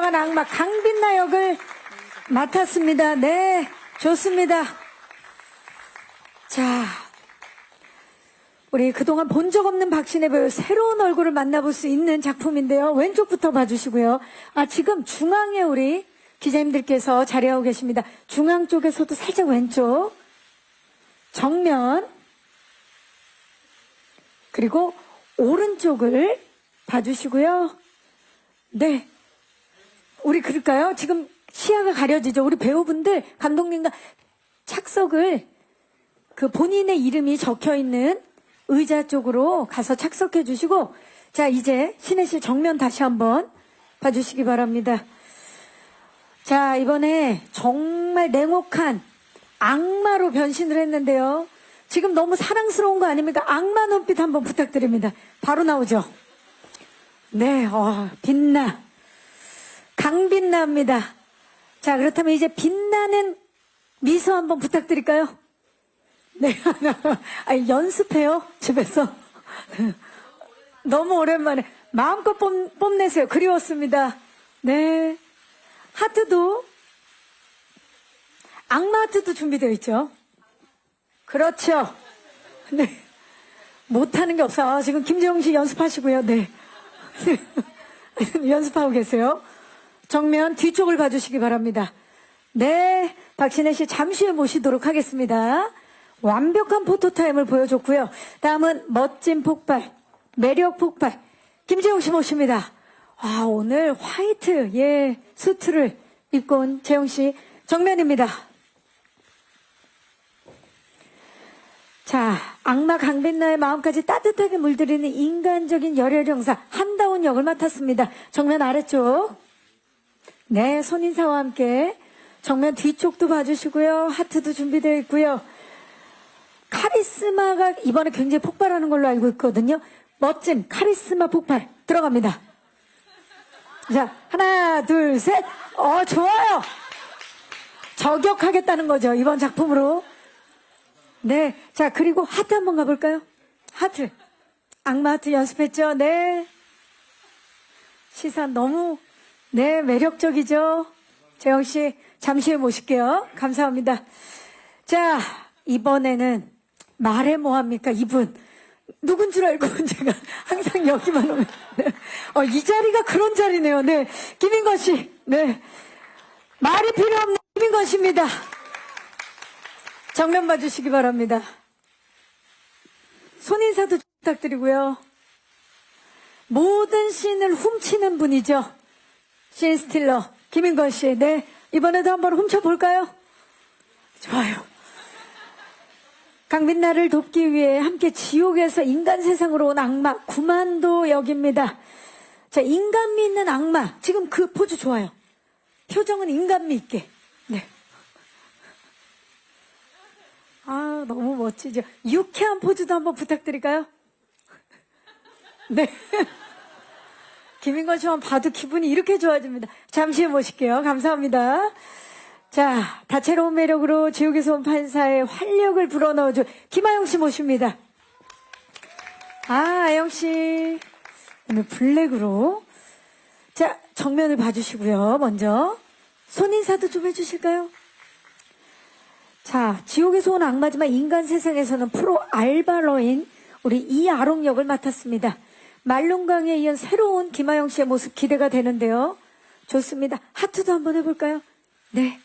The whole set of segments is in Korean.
등장한 악마 강빛나 역을 맡았습니다. 네, 좋습니다. 자, 우리 그동안 본 적 없는 박신혜 배우 새로운 얼굴을 만나볼 수 있는 작품인데요. 왼쪽부터 봐주시고요. 지금 중앙에 우리 기자님들께서 자리하고 계십니다. 중앙 쪽에서도 살짝 왼쪽, 정면, 그리고 오른쪽을 봐주시고요. 네, 우리 그럴까요? 지금 시야가 가려지죠. 우리 배우분들, 감독님과 착석을 그 본인의 이름이 적혀있는 의자 쪽으로 가서 착석해 주시고, 자, 이제 신혜 씨 정면 다시 한번 봐주시기 바랍니다. 자, 이번에 정말 냉혹한 악마로 변신을 했는데요. 지금 너무 사랑스러운 거 아닙니까? 악마 눈빛 한번 부탁드립니다. 바로 나오죠? 네, 빛나. 강빛나입니다. 자, 그렇다면 이제 빛나는 미소 한번 부탁드릴까요? 네, 연습해요, 집에서. 너무 오랜만에. 마음껏 뽐내세요. 그리웠습니다. 네. 하트도, 악마 하트도 준비되어 있죠? 그렇죠. 네. 못하는 게 없어요. 지금 김재용 씨 연습하시고요. 네. 연습하고 계세요. 정면 뒤쪽을 봐주시기 바랍니다. 네. 박신혜 씨 잠시 후에 모시도록 하겠습니다. 완벽한 포토타임을 보여줬고요. 다음은 멋진 폭발, 매력 폭발, 김재용 씨 모십니다. 오늘 화이트, 수트를 입고 온 재용 씨 정면입니다. 자, 악마 강빛나의 마음까지 따뜻하게 물들이는 인간적인 열혈 형사 한다운 역을 맡았습니다. 정면 아래쪽. 네, 손인사와 함께 정면 뒤쪽도 봐주시고요. 하트도 준비되어 있고요. 카리스마가 이번에 굉장히 폭발하는 걸로 알고 있거든요. 멋진 카리스마 폭발 들어갑니다. 자, 하나, 둘, 셋. 좋아요. 저격하겠다는 거죠, 이번 작품으로. 네. 자, 그리고 하트 한번 가볼까요? 하트. 악마 하트 연습했죠? 네. 시선 너무, 네, 매력적이죠? 재영씨, 잠시 후에 모실게요. 감사합니다. 자, 이번에는 말해 뭐합니까? 이분. 누군 줄 알고 제가 항상 여기만 오면. 네. 이 자리가 그런 자리네요. 네. 김인권 씨. 네. 말이 필요 없는 김인권 씨입니다. 정면 봐주시기 바랍니다. 손인사도 부탁드리고요. 모든 씬을 훔치는 분이죠. 씬 스틸러 김인권 씨. 네. 이번에도 한번 훔쳐볼까요? 좋아요. 강빛나를 돕기 위해 함께 지옥에서 인간 세상으로 온 악마 구만도 역입니다. 자, 인간미 있는 악마. 지금 그 포즈 좋아요. 표정은 인간미 있게. 네. 너무 멋지죠. 유쾌한 포즈도 한번 부탁드릴까요? 네. 김인권 씨만 봐도 기분이 이렇게 좋아집니다. 잠시 후에 모실게요. 감사합니다. 자, 다채로운 매력으로 지옥에서 온 판사의 활력을 불어넣어줄 김아영 씨 모십니다. 아영 씨. 오늘 블랙으로. 자, 정면을 봐주시고요. 먼저. 손인사도 좀 해주실까요? 자, 지옥에서 온 악마지만 인간 세상에서는 프로 알바러인 우리 이아롱 역을 맡았습니다. 말lun강에 이은 새로운 김아영 씨의 모습 기대가 되는데요. 좋습니다. 하트도 한번 해볼까요? 네.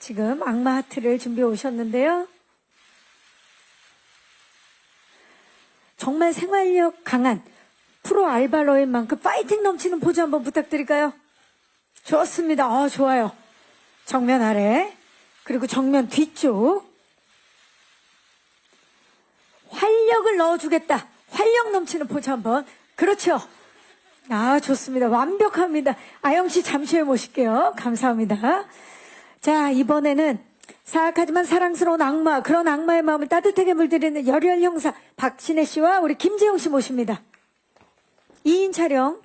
지금 악마 하트를 준비해 오셨는데요. 정말 생활력 강한 프로 알바러인 만큼 파이팅 넘치는 포즈 한번 부탁드릴까요? 좋습니다. 좋아요. 정면 아래, 그리고 정면 뒤쪽. 활력을 넣어주겠다. 활력 넘치는 포즈 한번. 그렇죠. 좋습니다. 완벽합니다. 아영씨 잠시 후에 모실게요. 감사합니다. 자, 이번에는 사악하지만 사랑스러운 악마, 그런 악마의 마음을 따뜻하게 물들이는 열혈 형사 박신혜 씨와 우리 김재용 씨 모십니다. 2인 촬영.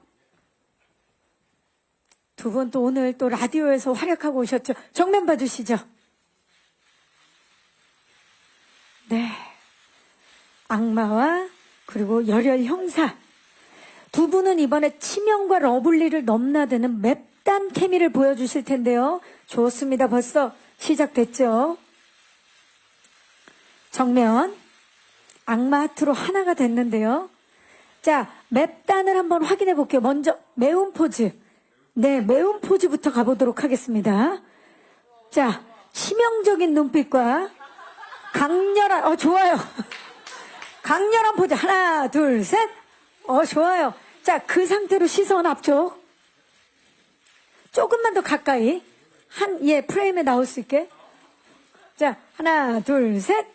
두 분 또 오늘 또 라디오에서 활약하고 오셨죠. 정면 봐주시죠. 네. 악마와 그리고 열혈 형사. 두 분은 이번에 치명과 러블리를 넘나드는 맵단 케미를 보여주실 텐데요. 좋습니다. 벌써 시작됐죠. 정면 악마 하트로 하나가 됐는데요. 자, 맵단을 한번 확인해 볼게요. 먼저 매운 포즈. 네, 매운 포즈부터 가보도록 하겠습니다. 자, 치명적인 눈빛과 강렬한, 좋아요. 강렬한 포즈. 하나, 둘, 셋. 좋아요. 자, 그 상태로 시선 앞쪽. 조금만 더 가까이. 프레임에 나올 수 있게. 자, 하나, 둘, 셋.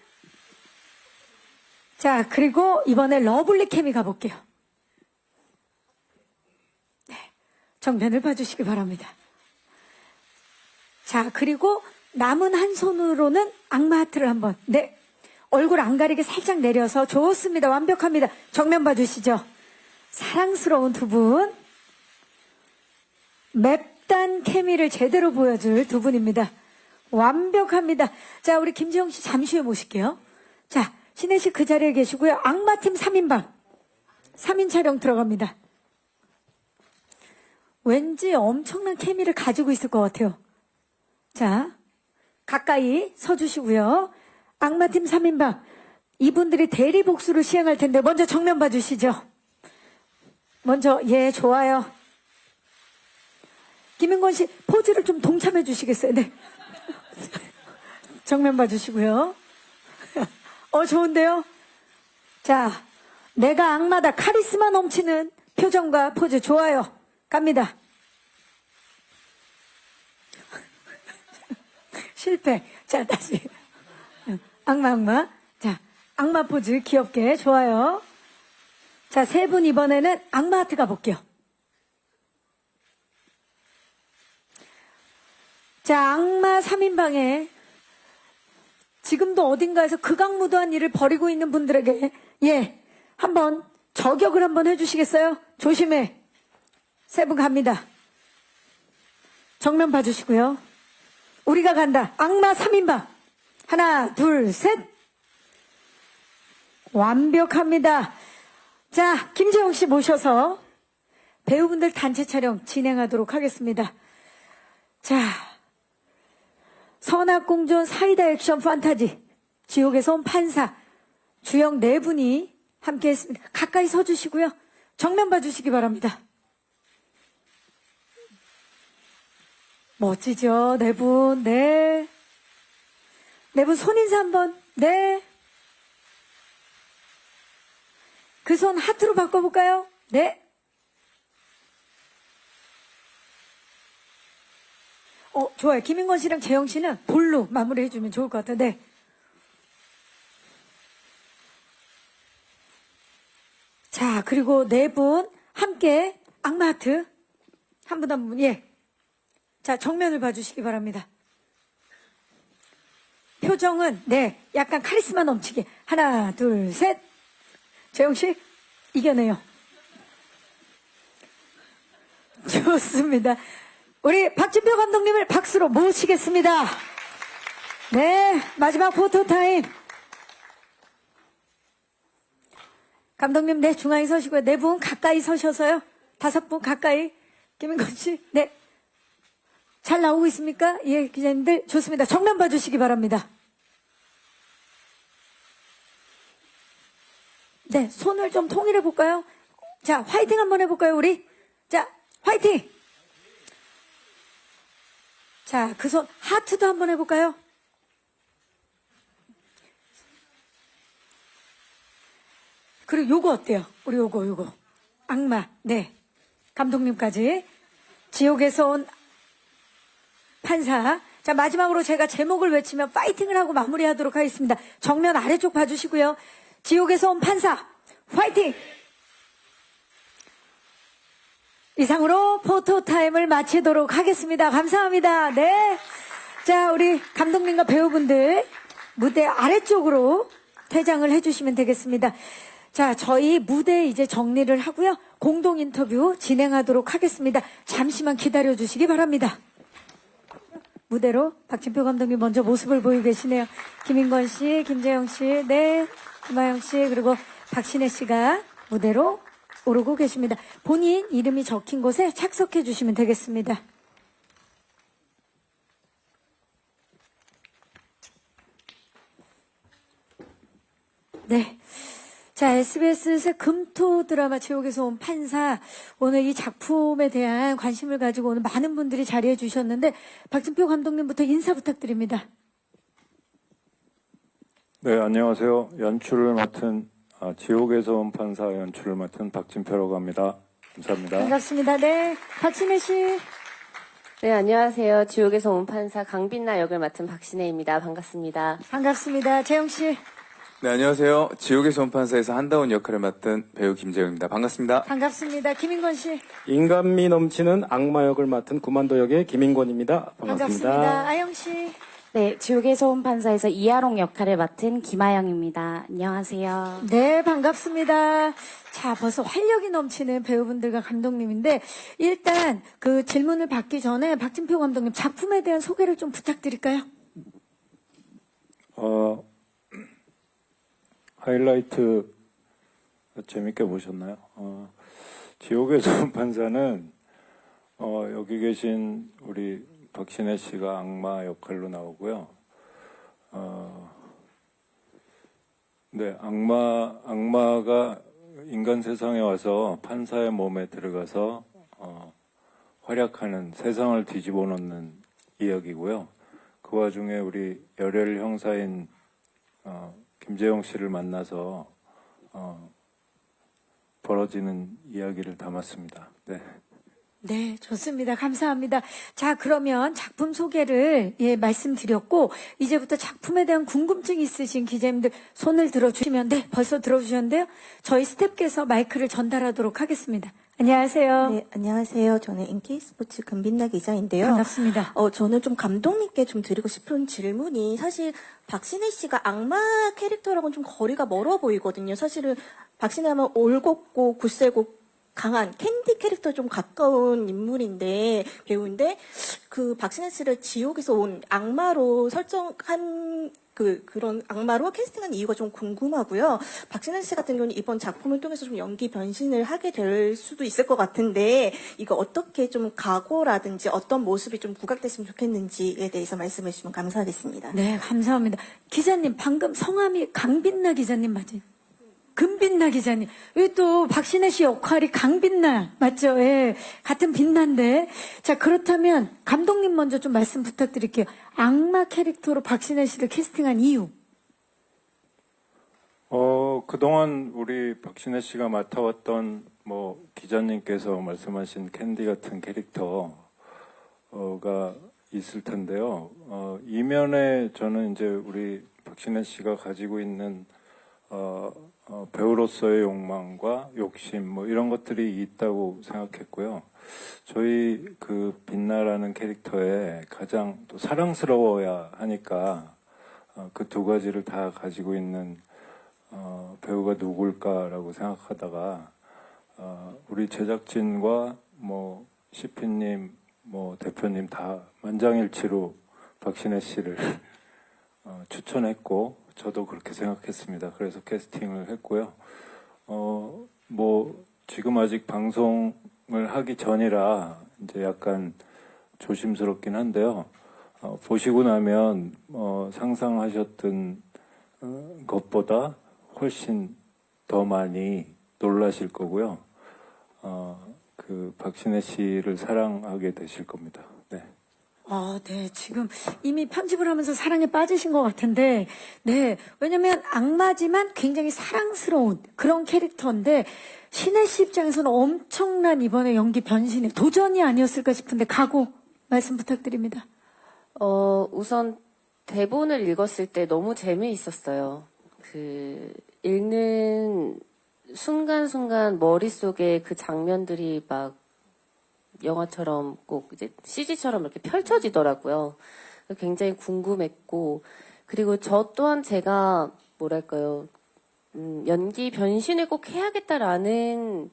자, 그리고 이번에 러블리 케미 가볼게요. 네, 정면을 봐주시기 바랍니다. 자, 그리고 남은 한 손으로는 악마 하트를 한번. 네, 얼굴 안 가리게 살짝 내려서 좋습니다. 완벽합니다. 정면 봐주시죠. 사랑스러운 두 분. 맵단 케미를 제대로 보여줄 두 분입니다. 완벽합니다. 자, 우리 김지영 씨 잠시 후에 모실게요. 자, 신혜 씨 그 자리에 계시고요. 악마팀 3인방. 3인 촬영 들어갑니다. 왠지 엄청난 케미를 가지고 있을 것 같아요. 자, 가까이 서주시고요. 악마팀 3인방. 이분들이 대리복수를 시행할 텐데 먼저 정면 봐주시죠. 먼저, 예, 좋아요. 김인권 씨 포즈를 좀 동참해 주시겠어요? 네. 정면 봐주시고요. 좋은데요? 자, 내가 악마다 카리스마 넘치는 표정과 포즈 좋아요. 갑니다. 실패. 자, 다시. 악마. 자, 악마 포즈 귀엽게 좋아요. 자, 세 분 이번에는 악마 하트 가볼게요. 자, 악마 3인방에 지금도 어딘가에서 극악무도한 일을 벌이고 있는 분들에게 한번 저격을 한번 해주시겠어요? 조심해. 세 분 갑니다. 정면 봐주시고요. 우리가 간다. 악마 3인방. 하나, 둘, 셋. 완벽합니다. 자, 김재용 씨 모셔서 배우분들 단체 촬영 진행하도록 하겠습니다. 자, 선악공존 사이다 액션 판타지 지옥에서 온 판사 주역 네 분이 함께 했습니다. 가까이 서주시고요. 정면 봐주시기 바랍니다. 멋지죠? 네 분. 네. 네 분 손인사 한번. 네. 그 손 하트로 바꿔볼까요? 네. 좋아요. 김인권 씨랑 재영 씨는 볼로 마무리해주면 좋을 것 같아요. 네. 자, 그리고 네 분 함께 악마 하트. 한 분 한 분, 예. 자, 정면을 봐주시기 바랍니다. 표정은, 네, 약간 카리스마 넘치게. 하나, 둘, 셋. 재영 씨, 이겨내요. 좋습니다. 우리 박진표 감독님을 박수로 모시겠습니다. 네, 마지막 포토타임. 감독님, 네, 중앙에 서시고요. 네 분 가까이 서셔서요. 5분 가까이. 김인권 씨, 네. 잘 나오고 있습니까? 예, 기자님들. 좋습니다. 정면 봐주시기 바랍니다. 네, 손을 좀 통일해 볼까요? 자, 화이팅 한번 해볼까요, 우리? 자, 화이팅! 자, 그 손, 하트도 한번 해볼까요? 그리고 요거 어때요? 우리 요거. 악마, 네. 감독님까지. 지옥에서 온 판사. 자, 마지막으로 제가 제목을 외치면 파이팅을 하고 마무리하도록 하겠습니다. 정면 아래쪽 봐주시고요. 지옥에서 온 판사, 파이팅! 이상으로 포토타임을 마치도록 하겠습니다. 감사합니다. 네. 자, 우리 감독님과 배우분들 무대 아래쪽으로 퇴장을 해주시면 되겠습니다. 자, 저희 무대 이제 정리를 하고요. 공동 인터뷰 진행하도록 하겠습니다. 잠시만 기다려주시기 바랍니다. 무대로 박진표 감독님 먼저 모습을 보이고 계시네요. 김인권 씨, 김재영 씨, 네, 김하영 씨, 그리고 박신혜 씨가 무대로 오르고 계십니다. 본인 이름이 적힌 곳에 착석해 주시면 되겠습니다. 네. 자, SBS 새 금토 드라마 지옥에서 온 판사. 오늘 이 작품에 대한 관심을 가지고 오늘 많은 분들이 자리해 주셨는데, 박진표 감독님부터 인사 부탁드립니다. 네, 안녕하세요. 연출을 맡은, 지옥에서 온 판사 연출을 맡은 박진표라고 합니다. 감사합니다. 반갑습니다. 네. 박신혜 씨. 네, 안녕하세요. 지옥에서 온 판사 강빛나 역을 맡은 박신혜입니다. 반갑습니다. 반갑습니다. 재영 씨. 네, 안녕하세요. 지옥에서 온 판사에서 한다운 역할을 맡은 배우 김재영입니다. 반갑습니다. 반갑습니다. 김인권 씨. 인간미 넘치는 악마 역을 맡은 구만도 역의 김인권입니다. 반갑습니다. 반갑습니다. 아영 씨. 네, 지옥에서 온 판사에서 이하롱 역할을 맡은 김아영입니다. 안녕하세요. 네, 반갑습니다. 자, 벌써 활력이 넘치는 배우분들과 감독님인데, 일단 그 질문을 받기 전에 박진표 감독님 작품에 대한 소개를 좀 부탁드릴까요? 하이라이트 재밌게 보셨나요? 지옥에서 온 판사는, 여기 계신 우리 박신혜 씨가 악마 역할로 나오고요. 네, 악마가 인간 세상에 와서 판사의 몸에 들어가서, 활약하는 세상을 뒤집어 놓는 이야기고요. 그 와중에 우리 열혈 형사인, 김재영 씨를 만나서, 벌어지는 이야기를 담았습니다. 네. 네, 좋습니다. 감사합니다. 자, 그러면 작품 소개를 말씀드렸고, 이제부터 작품에 대한 궁금증 있으신 기자님들 손을 들어주시면, 네, 벌써 들어주셨는데요. 저희 스태프께서 마이크를 전달하도록 하겠습니다. 안녕하세요. 네, 안녕하세요. 저는 NK 스포츠 금빛나 기자인데요. 반갑습니다. 저는 좀 감독님께 좀 드리고 싶은 질문이 사실 박신혜 씨가 악마 캐릭터랑은 좀 거리가 멀어 보이거든요. 사실은 박신혜 하면 올곧고 굳세고 강한 캔디 캐릭터 좀 가까운 인물인데 배우인데 그 박신혜 씨를 지옥에서 온 악마로 설정한 그런 악마로 캐스팅한 이유가 좀 궁금하고요. 박신혜 씨 같은 경우는 이번 작품을 통해서 좀 연기 변신을 하게 될 수도 있을 것 같은데 이거 어떻게 좀 각오라든지 어떤 모습이 좀 부각됐으면 좋겠는지에 대해서 말씀해 주시면 감사하겠습니다. 네, 감사합니다. 기자님, 방금 성함이 강빛나 기자님 맞지? 금빛나 기자님. 왜 또 박신혜 씨 역할이 강빛나 맞죠? 예, 같은 빛나인데. 자, 그렇다면 감독님 먼저 좀 말씀 부탁드릴게요. 악마 캐릭터로 박신혜 씨를 캐스팅한 이유. 그동안 우리 박신혜 씨가 맡아왔던 기자님께서 말씀하신 캔디 같은 캐릭터가 있을 텐데요. 이면에 저는 이제 우리 박신혜 씨가 가지고 있는 배우로서의 욕망과 욕심 이런 것들이 있다고 생각했고요. 저희 그 빛나라는 캐릭터에 가장 또 사랑스러워야 하니까 그 두 가지를 다 가지고 있는 배우가 누굴까라고 생각하다가 우리 제작진과 CP님 대표님 다 만장일치로 박신혜 씨를 추천했고 저도 그렇게 생각했습니다. 그래서 캐스팅을 했고요. 지금 아직 방송을 하기 전이라 이제 약간 조심스럽긴 한데요. 보시고 나면 상상하셨던 것보다 훨씬 더 많이 놀라실 거고요. 그 박신혜 씨를 사랑하게 되실 겁니다. 네. 네. 지금 이미 편집을 하면서 사랑에 빠지신 것 같은데, 네. 왜냐면 악마지만 굉장히 사랑스러운 그런 캐릭터인데, 신혜 씨 입장에서는 엄청난 이번에 연기 변신이 도전이 아니었을까 싶은데, 각오 말씀 부탁드립니다. 우선 대본을 읽었을 때 너무 재미있었어요. 읽는 순간순간 머릿속에 그 장면들이 막 영화처럼 꼭 이제 CG처럼 이렇게 펼쳐지더라고요. 굉장히 궁금했고, 그리고 저 또한 제가 연기 변신을 꼭 해야겠다라는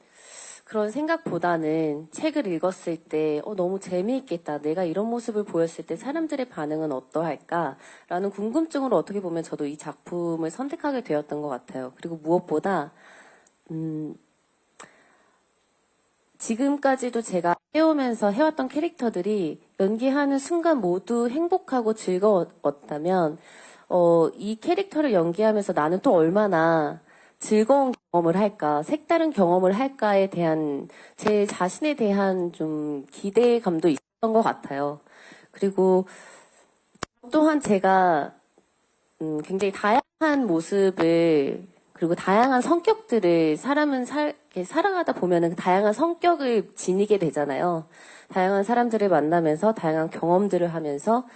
그런 생각보다는 책을 읽었을 때 너무 재미있겠다. 내가 이런 모습을 보였을 때 사람들의 반응은 어떠할까라는 궁금증으로 어떻게 보면 저도 이 작품을 선택하게 되었던 것 같아요. 그리고 무엇보다 지금까지도 제가 해오면서 해왔던 캐릭터들이 연기하는 순간 모두 행복하고 즐거웠다면, 이 캐릭터를 연기하면서 나는 또 얼마나 즐거운 경험을 할까, 색다른 경험을 할까에 대한 제 자신에 대한 좀 기대감도 있었던 것 같아요. 그리고 또한 제가 굉장히 다양한 모습을 그리고 다양한 성격들을 사람은 이렇게 살아가다 보면은 다양한 성격을 지니게 되잖아요. 다양한 사람들을 만나면서 다양한 경험들을 하면서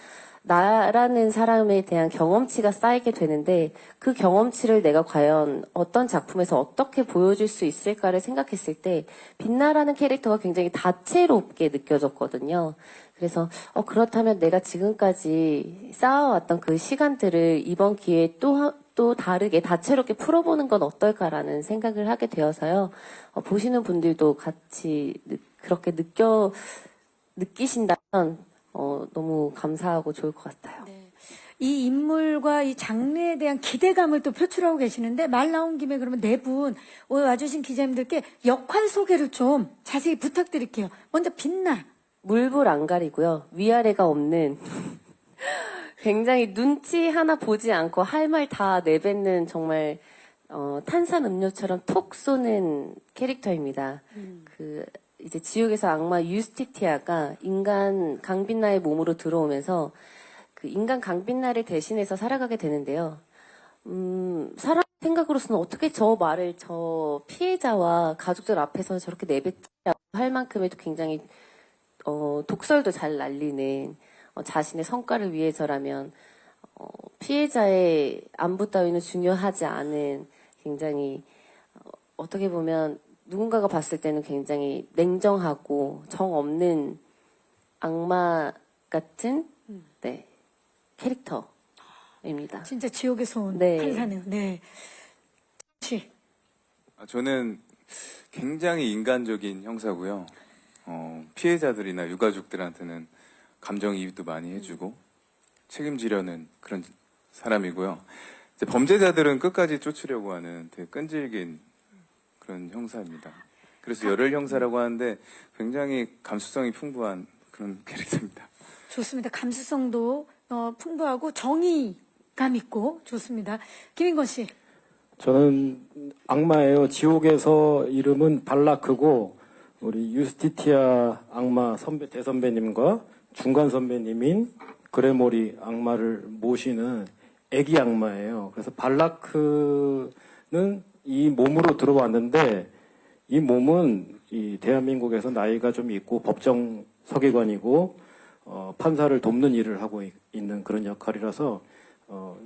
나라는 사람에 대한 경험치가 쌓이게 되는데 그 경험치를 내가 과연 어떤 작품에서 어떻게 보여줄 수 있을까를 생각했을 때 빛나라는 캐릭터가 굉장히 다채롭게 느껴졌거든요. 그래서 그렇다면 내가 지금까지 쌓아왔던 그 시간들을 이번 기회에 또 다르게 다채롭게 풀어보는 건 어떨까라는 생각을 하게 되어서요. 보시는 분들도 같이 그렇게 느끼신다면 너무 감사하고 좋을 것 같아요. 이 인물과 이 장르에 대한 기대감을 또 표출하고 계시는데 말 나온 김에 그러면 네 분 오늘 와주신 기자님들께 역할 소개를 좀 자세히 부탁드릴게요. 먼저 빛나. 물불 안 가리고요. 위아래가 없는 굉장히 눈치 하나 보지 않고 할 말 다 내뱉는 정말 탄산 음료처럼 톡 쏘는 캐릭터입니다. 이제 지옥에서 악마 유스티티아가 인간 강빛나의 몸으로 들어오면서 그 인간 강빛나를 대신해서 살아가게 되는데요. 사람 생각으로서는 어떻게 저 말을 저 피해자와 가족들 앞에서 저렇게 내뱉지라고 할 만큼의 굉장히 독설도 잘 날리는 자신의 성과를 위해서라면 피해자의 안부 따위는 중요하지 않은 굉장히 어떻게 보면 누군가가 봤을 때는 굉장히 냉정하고 정 없는 악마 같은 네, 캐릭터입니다. 진짜 지옥에서 온 네. 판사네요. 네. 혹시 저는 굉장히 인간적인 형사고요. 피해자들이나 유가족들한테는 감정이입도 많이 해주고 책임지려는 그런 사람이고요. 이제 범죄자들은 끝까지 쫓으려고 하는 되게 끈질긴 그런 형사입니다. 그래서 열혈 형사라고 하는데 굉장히 감수성이 풍부한 그런 캐릭터입니다. 좋습니다. 감수성도 풍부하고 정의감 있고 좋습니다. 김인권 씨. 저는 악마예요. 지옥에서 이름은 발라크고 우리 유스티티아 악마 대선배님과 중간 선배님인 그레모리 악마를 모시는 애기 악마예요. 그래서 발라크는 이 몸으로 들어왔는데 이 몸은 이 대한민국에서 나이가 좀 있고 법정 서기관이고 판사를 돕는 일을 하고 있는 그런 역할이라서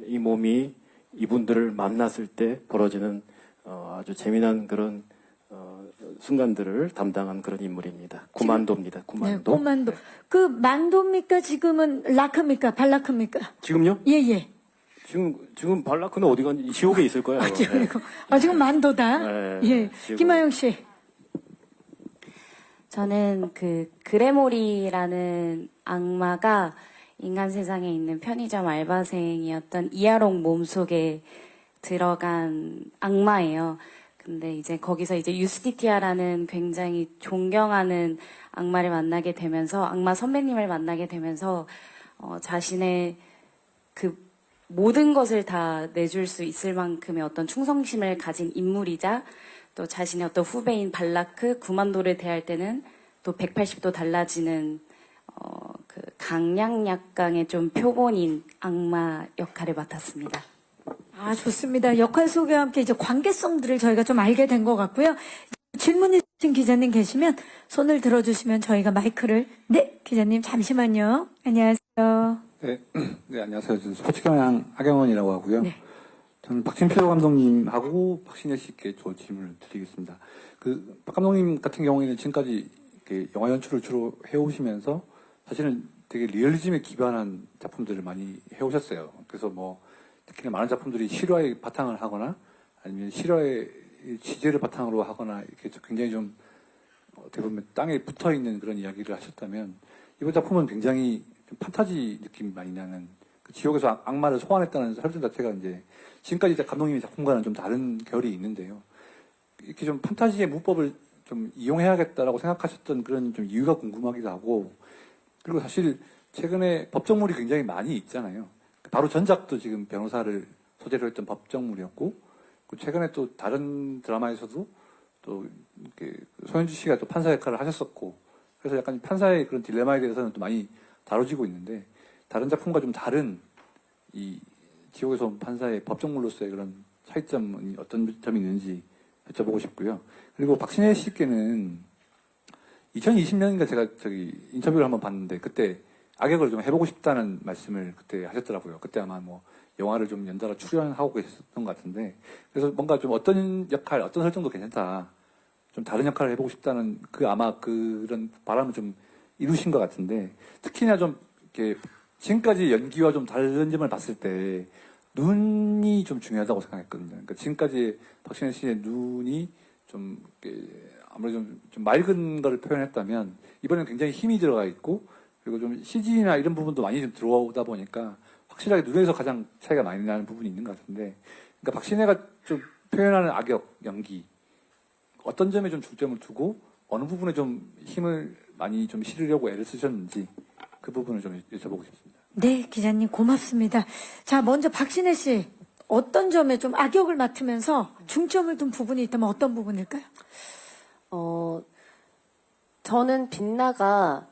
이 몸이 이분들을 만났을 때 벌어지는 아주 재미난 그런 순간들을 담당한 그런 인물입니다. 구만도입니다. 구만도. 네, 고만도. 그 만도입니까? 지금은 라크입니까? 발라크입니까? 지금요? 예, 예. 지금 발라크는 어디 갔니? 지옥에 있을 거예요. 지금 만도다. 네, 예. 지금. 김하영 씨. 저는 그 그레모리라는 악마가 인간 세상에 있는 편의점 알바생이었던 이하롱 몸속에 들어간 악마예요. 근데 이제 거기서 이제 유스티티아라는 굉장히 존경하는 악마를 만나게 되면서 악마 선배님을 만나게 되면서 자신의 그 모든 것을 다 내줄 수 있을 만큼의 어떤 충성심을 가진 인물이자 또 자신의 어떤 후배인 발라크 구만도를 대할 때는 또 180도 달라지는 그 강약약강의 좀 표본인 악마 역할을 맡았습니다. 아, 좋습니다. 역할 소개와 함께 이제 관계성들을 저희가 좀 알게 된 것 같고요. 질문 있으신 기자님 계시면 손을 들어주시면 저희가 마이크를. 네, 기자님 잠시만요. 안녕하세요. 네, 네, 안녕하세요. 저는 스포츠경향 하경원이라고 하고요. 네. 저는 박진표 감독님하고 박신혜 씨께 저 질문을 드리겠습니다. 박 감독님 같은 경우에는 지금까지 이렇게 영화 연출을 주로 해오시면서 사실은 되게 리얼리즘에 기반한 작품들을 많이 해오셨어요. 그래서 특히나 많은 작품들이 실화에 바탕을 하거나 아니면 실화의 취재를 바탕으로 하거나 이렇게 굉장히 좀 어떻게 보면 땅에 붙어 있는 그런 이야기를 하셨다면 이번 작품은 굉장히 좀 판타지 느낌이 많이 나는 그 지옥에서 악마를 소환했다는 설정 자체가 이제 지금까지 감독님의 작품과는 좀 다른 결이 있는데요. 이렇게 좀 판타지의 문법을 좀 이용해야겠다라고 생각하셨던 그런 좀 이유가 궁금하기도 하고, 그리고 사실 최근에 법정물이 굉장히 많이 있잖아요. 바로 전작도 지금 변호사를 소재로 했던 법정물이었고, 최근에 또 다른 드라마에서도 또 이렇게 소현주 씨가 또 판사 역할을 하셨었고, 그래서 약간 판사의 그런 딜레마에 대해서는 또 많이 다뤄지고 있는데, 다른 작품과 좀 다른 이 지옥에서 온 판사의 법정물로서의 그런 차이점은 어떤 점이 있는지 여쭤보고 싶고요. 그리고 박신혜 씨께는 2020년인가 제가 인터뷰를 한번 봤는데, 그때 악역을 좀 해보고 싶다는 말씀을 그때 하셨더라고요. 그때 아마 뭐 영화를 좀 연달아 출연하고 계셨던 것 같은데, 그래서 뭔가 좀 어떤 역할, 어떤 설정도 괜찮다, 좀 다른 역할을 해보고 싶다는 아마 그런 바람을 좀 이루신 것 같은데, 특히나 좀 이렇게 지금까지 연기와 좀 다른 점을 봤을 때 눈이 좀 중요하다고 생각했거든요. 그러니까 지금까지 박신혜 씨의 눈이 좀 이렇게 아무래도 좀 맑은 걸 표현했다면, 이번에는 굉장히 힘이 들어가 있고, 그리고 좀 CG나 이런 부분도 많이 좀 들어오다 보니까 확실하게 눈에서 가장 차이가 많이 나는 부분이 있는 것 같은데, 그러니까 박신혜가 좀 표현하는 악역 연기, 어떤 점에 좀 중점을 두고 어느 부분에 좀 힘을 많이 좀 실으려고 애를 쓰셨는지 그 부분을 좀 여쭤보고 싶습니다. 네, 기자님 고맙습니다. 자, 먼저 박신혜 씨, 어떤 점에 좀 악역을 맡으면서 중점을 둔 부분이 있다면 어떤 부분일까요? 저는 빛나가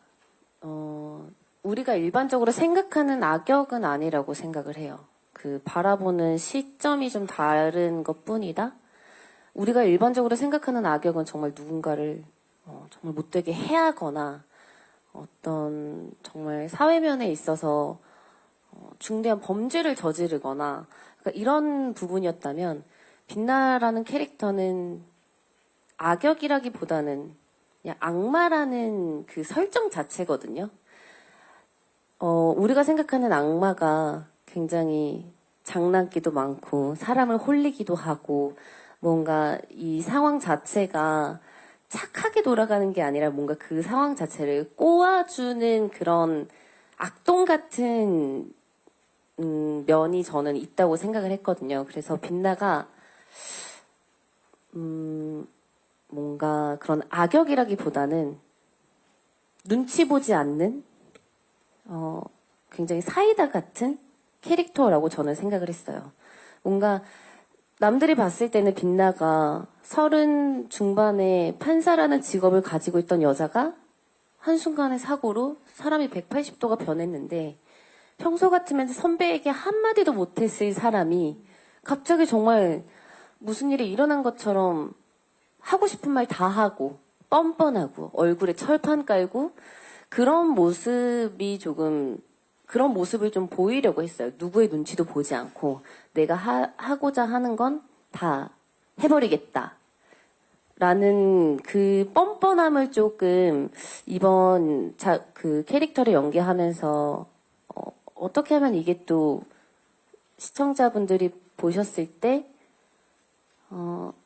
우리가 일반적으로 생각하는 악역은 아니라고 생각을 해요. 그 바라보는 시점이 좀 다른 것뿐이다. 우리가 일반적으로 생각하는 악역은 정말 누군가를 정말 못되게 해하거나 어떤 정말 사회면에 있어서 중대한 범죄를 저지르거나, 그러니까 이런 부분이었다면, 빛나라는 캐릭터는 악역이라기보다는 그냥 악마라는 그 설정 자체거든요. 우리가 생각하는 악마가 굉장히 장난기도 많고 사람을 홀리기도 하고, 뭔가 이 상황 자체가 착하게 돌아가는 게 아니라 뭔가 그 상황 자체를 꼬아주는 그런 악동 같은 면이 저는 있다고 생각을 했거든요. 그래서 빛나가 뭔가 그런 악역이라기보다는 눈치 보지 않는 굉장히 사이다 같은 캐릭터라고 저는 생각을 했어요. 뭔가 남들이 봤을 때는 빛나가 30 중반에 판사라는 직업을 가지고 있던 여자가 한순간의 사고로 사람이 180도가 변했는데, 평소 같으면 선배에게 한마디도 못했을 사람이 갑자기 정말 무슨 일이 일어난 것처럼 하고 싶은 말 다 하고 뻔뻔하고 얼굴에 철판 깔고, 그런 모습이 그런 모습을 좀 보이려고 했어요. 누구의 눈치도 보지 않고 내가 하고자 하는 건 다 해버리겠다 라는 그 뻔뻔함을 조금 이번 그 캐릭터를 연기하면서 어떻게 하면 이게 또 시청자분들이 보셨을 때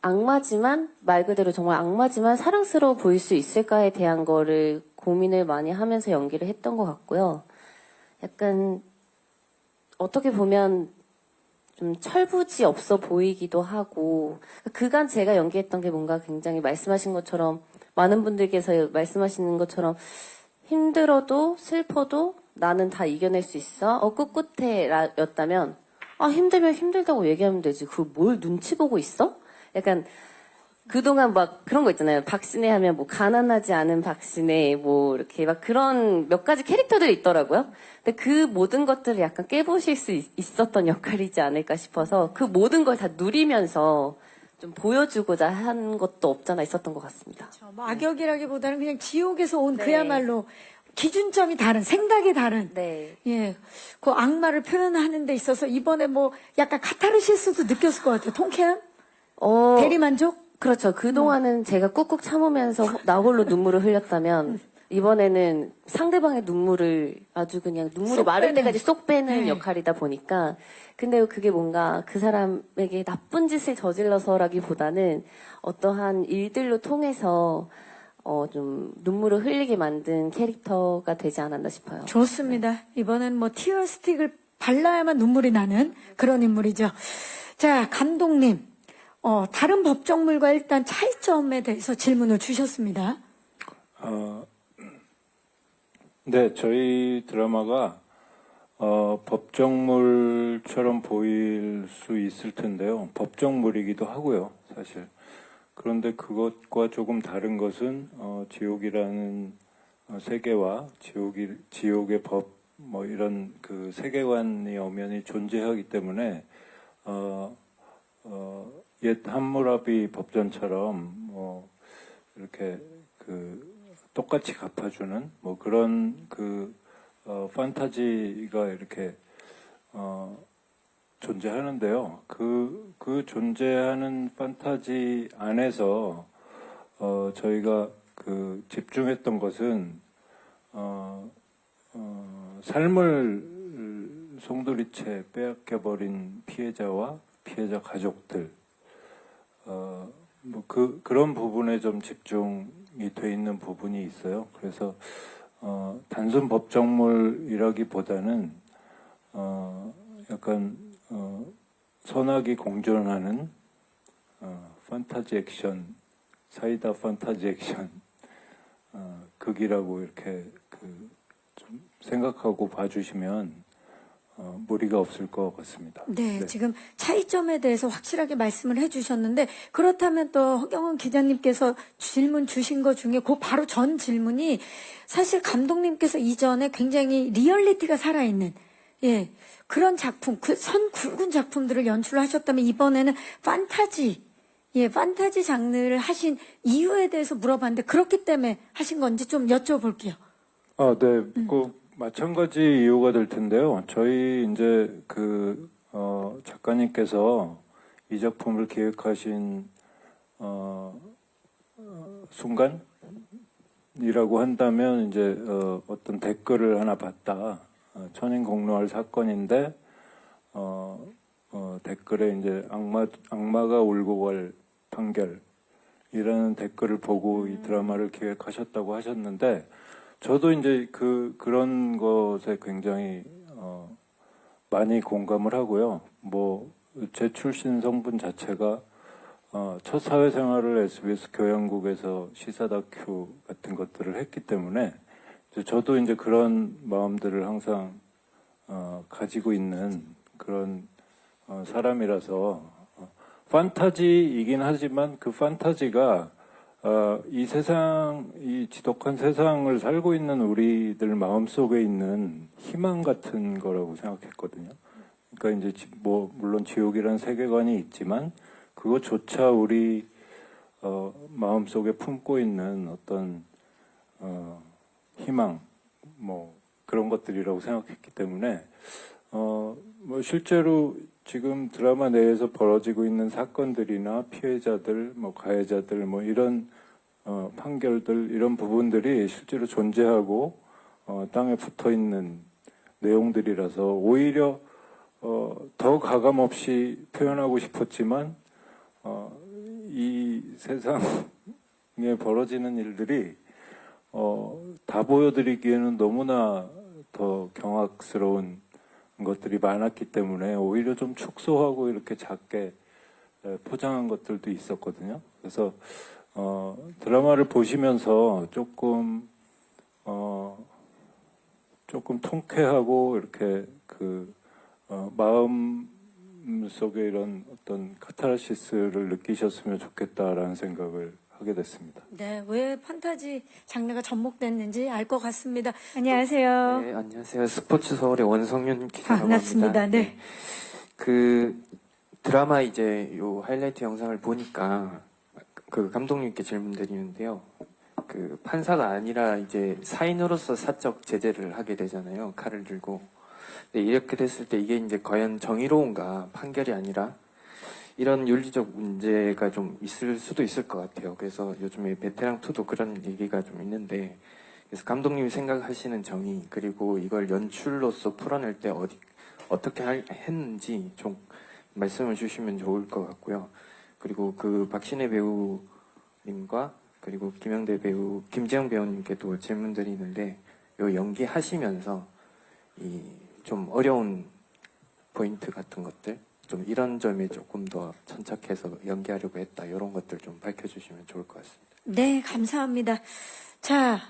악마지만, 말 그대로 정말 악마지만 사랑스러워 보일 수 있을까에 대한 거를 고민을 많이 하면서 연기를 했던 것 같고요. 약간 어떻게 보면 좀 철부지 없어 보이기도 하고, 그간 제가 연기했던 게 뭔가 굉장히 말씀하신 것처럼, 많은 분들께서 말씀하시는 것처럼 힘들어도 슬퍼도 나는 다 이겨낼 수 있어, 꿋꿋해 였다면, 힘들면 힘들다고 얘기하면 되지, 그걸 뭘 눈치 보고 있어? 약간 그동안 막 그런 거 있잖아요. 박신혜 하면 뭐 가난하지 않은 박신혜, 뭐 이렇게 막 그런 몇 가지 캐릭터들이 있더라고요. 근데 그 모든 것들을 약간 깨보실 수 있었던 역할이지 않을까 싶어서, 그 모든 걸 다 누리면서 좀 보여주고자 한 것도 없잖아 있었던 것 같습니다. 뭐 악역이라기보다는 그냥 지옥에서 온 네. 그야말로 기준점이 다른, 생각이 다른. 네. 예. 그 악마를 표현하는 데 있어서 이번에 뭐 약간 카타르시스도 느꼈을 것 같아요. 통쾌함? 대리만족? 그렇죠. 그동안은 제가 꾹꾹 참으면서 나 홀로 눈물을 흘렸다면, 이번에는 상대방의 눈물을 아주 그냥 눈물이 쏙 마를 빼는. 때까지 쏙 빼는 네. 역할이다 보니까, 근데 그게 뭔가 그 사람에게 나쁜 짓을 저질러서라기보다는 어떠한 일들로 통해서 좀 눈물을 흘리게 만든 캐릭터가 되지 않았나 싶어요. 좋습니다. 이번엔 뭐 티어 스틱을 발라야만 눈물이 나는 그런 인물이죠. 자, 감독님. 다른 법정물과 일단 차이점에 대해서 질문을 주셨습니다. 네, 저희 드라마가 법정물처럼 보일 수 있을 텐데요. 법정물이기도 하고요, 사실. 그런데 그것과 조금 다른 것은 지옥이라는 세계와 지옥의 법, 뭐 이런 그 세계관이 엄연히 존재하기 때문에 옛 함무라비 법전처럼 뭐 이렇게 그 똑같이 갚아주는 뭐 그런 그 판타지가 이렇게 존재하는데요. 그 존재하는 판타지 안에서 저희가 그 집중했던 것은 삶을 송두리째 빼앗겨버린 피해자와 피해자 가족들, 뭐 그런 부분에 좀 집중이 돼 있는 부분이 있어요. 그래서 단순 법정물이라기보다는 약간 선악이 공존하는 판타지 액션, 사이다 판타지 액션 극이라고 이렇게 좀 생각하고 봐주시면 무리가 없을 것 같습니다. 네, 지금 차이점에 대해서 확실하게 말씀을 해주셨는데 그렇다면 또 허경원 기자님께서 질문 주신 것 중에 그 바로 전 질문이 사실 감독님께서 이전에 굉장히 리얼리티가 살아있는 그런 작품, 그 선 굵은 작품들을 연출하셨다면 이번에는 판타지 장르를 하신 이유에 대해서 물어봤는데 그렇기 때문에 하신 건지 좀 여쭤볼게요. 네, 마찬가지 이유가 될 텐데요. 저희 이제 작가님께서 이 작품을 기획하신 순간이라고 한다면 이제 어떤 댓글을 하나 봤다. 천인공노할 사건인데 댓글에 이제 악마가 울고 갈 판결이라는 댓글을 보고 이 드라마를 기획하셨다고 하셨는데. 저도 이제 그런 것에 굉장히 많이 공감을 하고요. 뭐 제 출신 성분 자체가 첫 사회생활을 SBS 교양국에서 시사 다큐 같은 것들을 했기 때문에 저도 이제 그런 마음들을 항상 가지고 있는 그런 사람이라서 판타지이긴 하지만 그 판타지가 이 지독한 세상을 살고 있는 우리들 마음속에 있는 희망 같은 거라고 생각했거든요. 그러니까 이제 물론 지옥이라는 세계관이 있지만 그것조차 우리 마음속에 품고 있는 어떤 희망 뭐 그런 것들이라고 생각했기 때문에 뭐 실제로 지금 드라마 내에서 벌어지고 있는 사건들이나 피해자들, 뭐 가해자들, 뭐 이런 판결들 이런 부분들이 실제로 존재하고 땅에 붙어 있는 내용들이라서 오히려 더 가감 없이 표현하고 싶었지만 이 세상에 벌어지는 일들이 다 보여드리기에는 너무나 더 경악스러운 것들이 많았기 때문에 오히려 좀 축소하고 이렇게 작게 포장한 것들도 있었거든요. 그래서 드라마를 보시면서 조금 통쾌하고 이렇게 마음 속에 이런 어떤 카타르시스를 느끼셨으면 좋겠다라는 생각을 하게 됐습니다. 네, 왜 판타지 장르가 접목됐는지 알 것 같습니다. 안녕하세요. 네, 안녕하세요. 스포츠 서울의 원성윤 기자라고 반갑습니다. 합니다. 네. 그 드라마 이제 요 하이라이트 영상을 보니까 그 감독님께 질문드리는데요. 그 판사가 아니라 이제 사인으로서 사적 제재를 하게 되잖아요. 칼을 들고. 네, 이렇게 됐을 때 이게 이제 과연 정의로운가 판결이 아니라 이런 윤리적 문제가 좀 있을 수도 있을 것 같아요. 그래서 요즘에 베테랑2도 그런 얘기가 좀 있는데, 그래서 감독님이 생각하시는 정의, 그리고 이걸 연출로서 풀어낼 때 어떻게 했는지 좀 말씀을 주시면 좋을 것 같고요. 그리고 그 박신혜 배우님과 그리고 김영대 배우, 김재영 배우님께도 질문드리는데, 요 연기하시면서 이 좀 어려운 포인트 같은 것들, 좀 이런 점이 조금 더 천착해서 연기하려고 했다. 이런 것들 좀 밝혀주시면 좋을 것 같습니다. 네, 감사합니다. 자,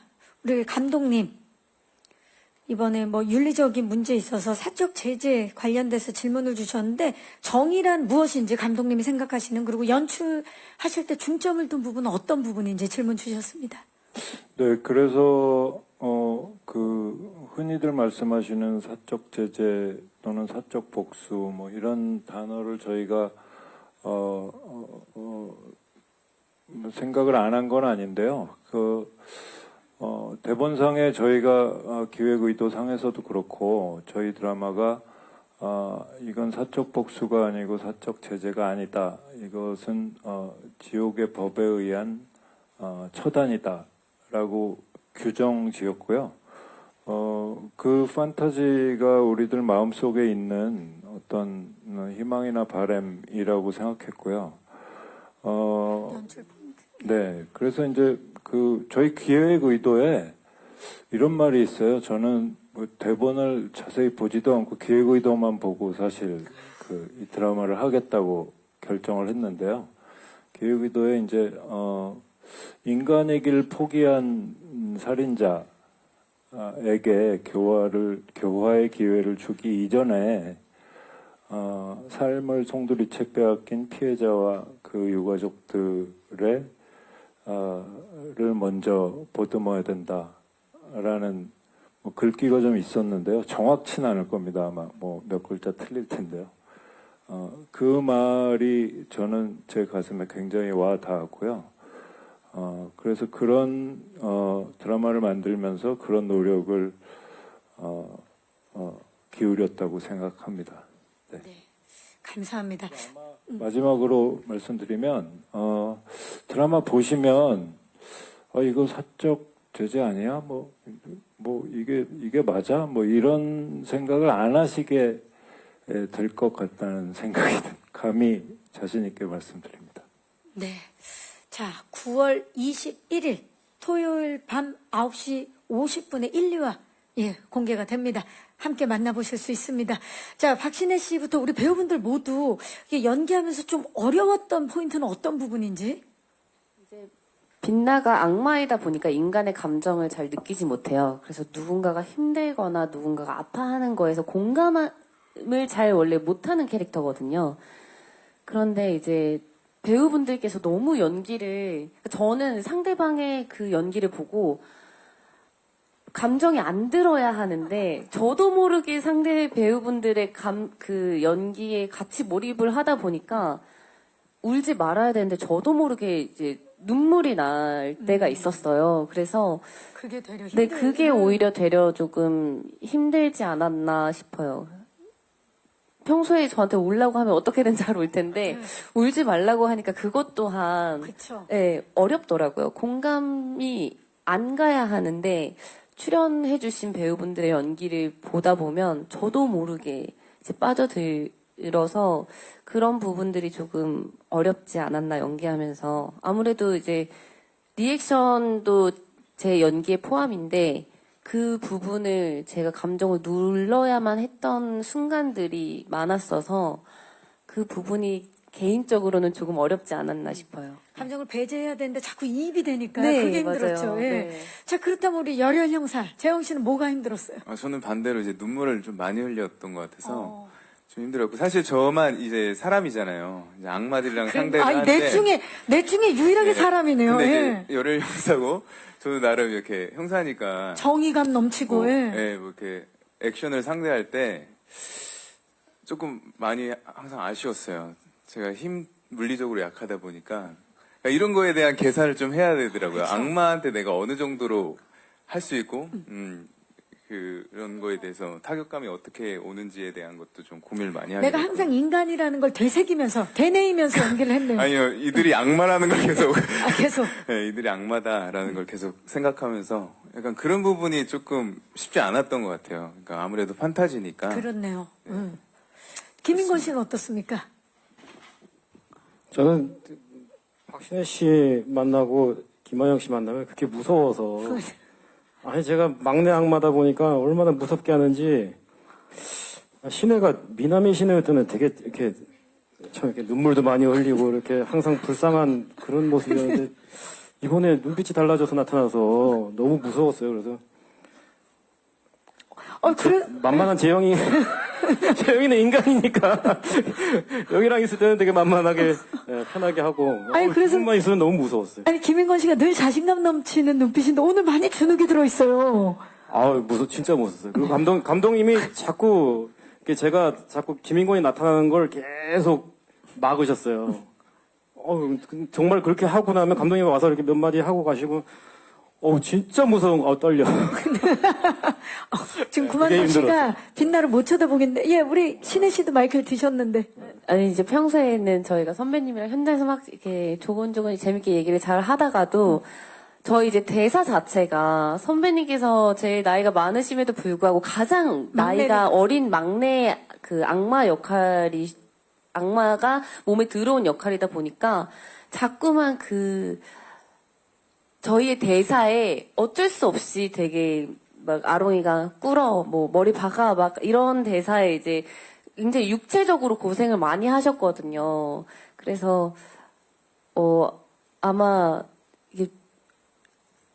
우리 감독님. 이번에 뭐 윤리적인 문제에 있어서 사적 제재 관련돼서 질문을 주셨는데 정의란 무엇인지 감독님이 생각하시는, 그리고 연출하실 때 중점을 둔 부분은 어떤 부분인지 질문 주셨습니다. 네, 그래서 흔히들 말씀하시는 사적 제재 또는 사적 복수 뭐 이런 단어를 저희가 생각을 안 한 건 아닌데요. 대본상에 저희가 기획 의도상에서도 그렇고 저희 드라마가 이건 사적 복수가 아니고 사적 제재가 아니다. 이것은 지옥의 법에 의한 처단이다라고 규정 지었고요. 그 판타지가 우리들 마음속에 있는 어떤 희망이나 바람이라고 생각했고요. 연출 포인트. 네, 그래서 이제 저희 기획 의도에 이런 말이 있어요. 저는 뭐 대본을 자세히 보지도 않고 기획 의도만 보고 사실 이 드라마를 하겠다고 결정을 했는데요. 기획 의도에 이제 인간의 길 포기한 살인자에게 교화의 기회를 주기 이전에 삶을 송두리째 빼앗긴 피해자와 그 유가족들의 를 먼저 보듬어야 된다라는 글귀가 좀 있었는데요. 정확치는 않을 겁니다. 아마 몇 글자 틀릴 텐데요. 그 말이 저는 제 가슴에 굉장히 와 닿았고요. 그래서 그런 드라마를 만들면서 그런 노력을 기울였다고 생각합니다. 네. 네, 감사합니다. 마지막으로 말씀드리면 드라마 보시면 이거 사적 제재 아니야? 뭐 이게 맞아? 뭐 이런 생각을 안 하시게 될 것 같다는 생각이 감히 자신 있게 말씀드립니다. 네. 자, 9월 21일 토요일 밤 9시 50분에 1, 2화 공개가 됩니다. 함께 만나보실 수 있습니다. 자, 박신혜 씨부터 우리 배우분들 모두 연기하면서 좀 어려웠던 포인트는 어떤 부분인지? 빛나가 악마이다 보니까 인간의 감정을 잘 느끼지 못해요. 그래서 누군가가 힘들거나 누군가가 아파하는 거에서 공감을 잘 원래 못하는 캐릭터거든요. 그런데 이제 배우분들께서 너무 연기를, 저는 상대방의 그 연기를 보고 감정이 안 들어야 하는데 저도 모르게 상대 배우분들의 그 연기에 같이 몰입을 하다 보니까 울지 말아야 되는데 저도 모르게 이제 눈물이 날 때가 있었어요. 그래서 그게 되려 네, 그게 오히려 되려 조금 힘들지 않았나 싶어요. 평소에 저한테 울라고 하면 어떻게든 잘 울 텐데 울지 말라고 하니까 그것 또한 그쵸. 네, 어렵더라고요. 공감이 안 가야 하는데 출연해주신 배우분들의 연기를 보다 보면 저도 모르게 이제 빠져들어서 그런 부분들이 조금 어렵지 않았나 연기하면서. 아무래도 이제 리액션도 제 연기에 포함인데 그 부분을 제가 감정을 눌러야만 했던 순간들이 많았어서 그 부분이 개인적으로는 조금 어렵지 않았나 싶어요. 감정을 배제해야 되는데 자꾸 이입이 되니까 네, 그게 힘들었죠. 맞아요. 예. 네. 자, 그렇다면 우리 열혈 형사 재영 씨는 뭐가 힘들었어요? 저는 반대로 이제 눈물을 좀 많이 흘렸던 것 같아서 좀 힘들었고, 사실 저만 이제 사람이잖아요. 이제 악마들이랑 상대를 하는데 내 중에 유일하게 네. 사람이네요. 근데 예. 이제 열혈 형사고 저도 나름 이렇게 형사니까 정의감 넘치고. 예. 뭐 이렇게 액션을 상대할 때 조금 많이 항상 아쉬웠어요. 제가 물리적으로 약하다 보니까 그러니까 이런 거에 대한 계산을 좀 해야 되더라고요. 그렇죠. 악마한테 내가 어느 정도로 할 수 있고 그런 거에 대해서 타격감이 어떻게 오는지에 대한 것도 좀 고민을 많이 하게 내가 됐고요. 항상 인간이라는 걸 되새기면서 되뇌이면서 연기를 했네요. 아니요, 이들이 악마라는 걸 계속 계속. 네, 이들이 악마다라는 걸 계속 생각하면서 약간 그런 부분이 조금 쉽지 않았던 것 같아요. 그러니까 아무래도 판타지니까. 그렇네요. 김인권 씨는 어떻습니까? 저는 박신혜 씨 만나고 김하영 씨 만나면 그렇게 무서워서 아니 제가 막내 악마다 보니까 얼마나 무섭게 하는지 시내가 미남의 시내였다면 되게 이렇게 참 이렇게 눈물도 많이 흘리고 이렇게 항상 불쌍한 그런 모습이었는데 이번에 눈빛이 달라져서 나타나서 너무 무서웠어요. 그래서 그래, 만만한 재영이 재영이는 인간이니까 여기랑 있을 때는 되게 만만하게 편하게 하고 아니, 그래서- 만 있으면 너무 무서웠어요. 아니, 김인권 씨가 늘 자신감 넘치는 눈빛인데 오늘 많이 주눅이 들어있어요. 진짜 무서웠어요. 그리고 감독님이 자꾸 제가 자꾸 김인권이 나타나는 걸 계속 막으셨어요. 정말 그렇게 하고 나면 감독님이 와서 이렇게 몇 마디 하고 가시고 진짜 무서운 떨려. 지금 그게 구만돈 씨가 힘들었어요. 빛나를 못 쳐다보겠는데, 예, 우리 신혜 씨도 마이크를 드셨는데. 아니 이제 평소에는 저희가 선배님이랑 현장에서 막 이렇게 조곤조곤 재밌게 얘기를 잘 하다가도 저희 이제 대사 자체가 선배님께서 제일 나이가 많으심에도 불구하고 가장 나이가 어린 막내 그 악마가 몸에 들어온 역할이다 보니까 자꾸만 저희의 대사에 어쩔 수 없이 되게 막 아롱이가 꿇어 뭐 머리 박아 막 이런 대사에 이제 굉장히 육체적으로 고생을 많이 하셨거든요. 그래서 아마 이게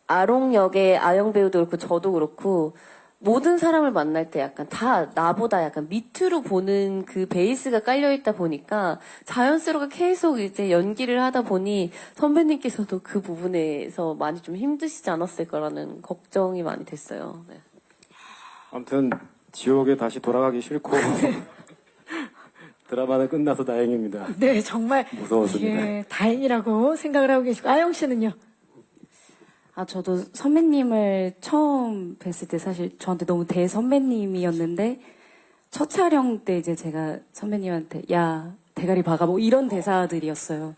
아롱 역의 아영 배우도 그렇고 저도 그렇고 모든 사람을 만날 때 약간 다 나보다 약간 밑으로 보는 그 베이스가 깔려있다 보니까 자연스럽게 계속 이제 연기를 하다 보니 선배님께서도 그 부분에서 많이 좀 힘드시지 않았을까라는 걱정이 많이 됐어요. 네. 아무튼 지옥에 다시 돌아가기 싫고 드라마는 끝나서 다행입니다. 네, 정말. 무서웠습니다. 예, 다행이라고 생각을 하고 계시고. 아영 씨는요? 저도 선배님을 처음 뵀을 때 사실 저한테 너무 대선배님이었는데 첫 촬영 때 이제 제가 선배님한테 야, 대가리 박아 뭐 이런 대사들이었어요.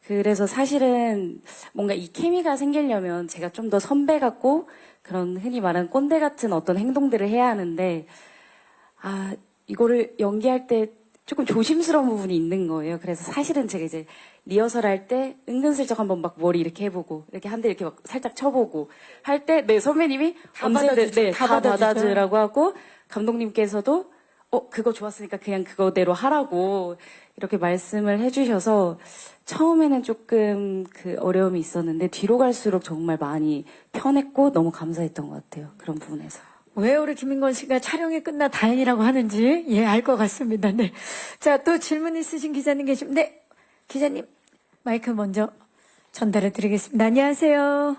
그래서 사실은 뭔가 이 케미가 생기려면 제가 좀 더 선배 같고 그런 흔히 말하는 꼰대 같은 어떤 행동들을 해야 하는데 이거를 연기할 때 조금 조심스러운 부분이 있는 거예요. 그래서 사실은 제가 이제 리허설 할 때 은근슬쩍 한번 막 머리 이렇게 해보고 이렇게 한 대 이렇게 막 살짝 쳐보고 할 때 네 선배님이 다 언제든 받아주죠. 다 받아주라고 하고 감독님께서도 그거 좋았으니까 그냥 그거대로 하라고 이렇게 말씀을 해주셔서 처음에는 조금 그 어려움이 있었는데 뒤로 갈수록 정말 많이 편했고 너무 감사했던 것 같아요. 그런 부분에서. 왜 우리 김인권 씨가 촬영이 끝나 다행이라고 하는지, 예, 알 것 같습니다. 네. 자, 또 질문 있으신 기자님 계시면, 네. 기자님, 마이크 먼저 전달해 드리겠습니다. 안녕하세요.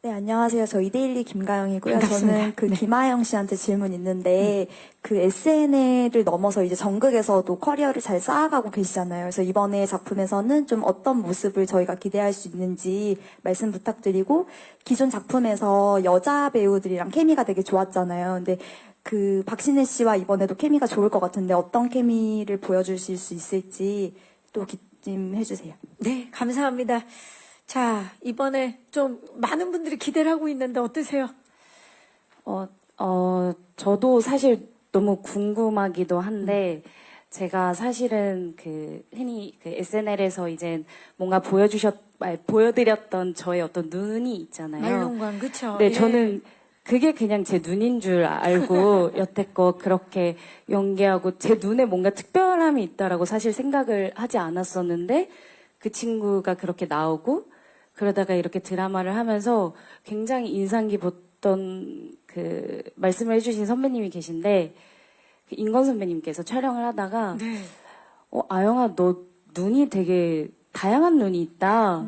네, 안녕하세요. 저 이데일리 김가영이고요. 반갑습니다. 저는 그 네. 김하영 씨한테 질문 있는데, 그 SNL을 넘어서 이제 전극에서도 커리어를 잘 쌓아가고 계시잖아요. 그래서 이번에 작품에서는 좀 어떤 모습을 저희가 기대할 수 있는지 말씀 부탁드리고, 기존 작품에서 여자 배우들이랑 케미가 되게 좋았잖아요. 근데 그 박신혜 씨와 이번에도 케미가 좋을 것 같은데 어떤 케미를 보여주실 수 있을지 또 좀 해주세요. 네, 감사합니다. 자, 이번에 좀 많은 분들이 기대를 하고 있는데 어떠세요? 저도 사실 너무 궁금하기도 한데, 제가 사실은 흔히 SNL에서 이제 뭔가 보여드렸던 저의 어떤 눈이 있잖아요. 말롱광, 그쵸? 네, 예. 저는 그게 그냥 제 눈인 줄 알고 여태껏 그렇게 연기하고 제 눈에 뭔가 특별함이 있다라고 사실 생각을 하지 않았었는데 그 친구가 그렇게 나오고 그러다가 이렇게 드라마를 하면서 굉장히 인상 깊었던 그 말씀을 해주신 선배님이 계신데 그 인건 선배님께서 촬영을 하다가 네. 아영아 너 눈이 되게 다양한 눈이 있다.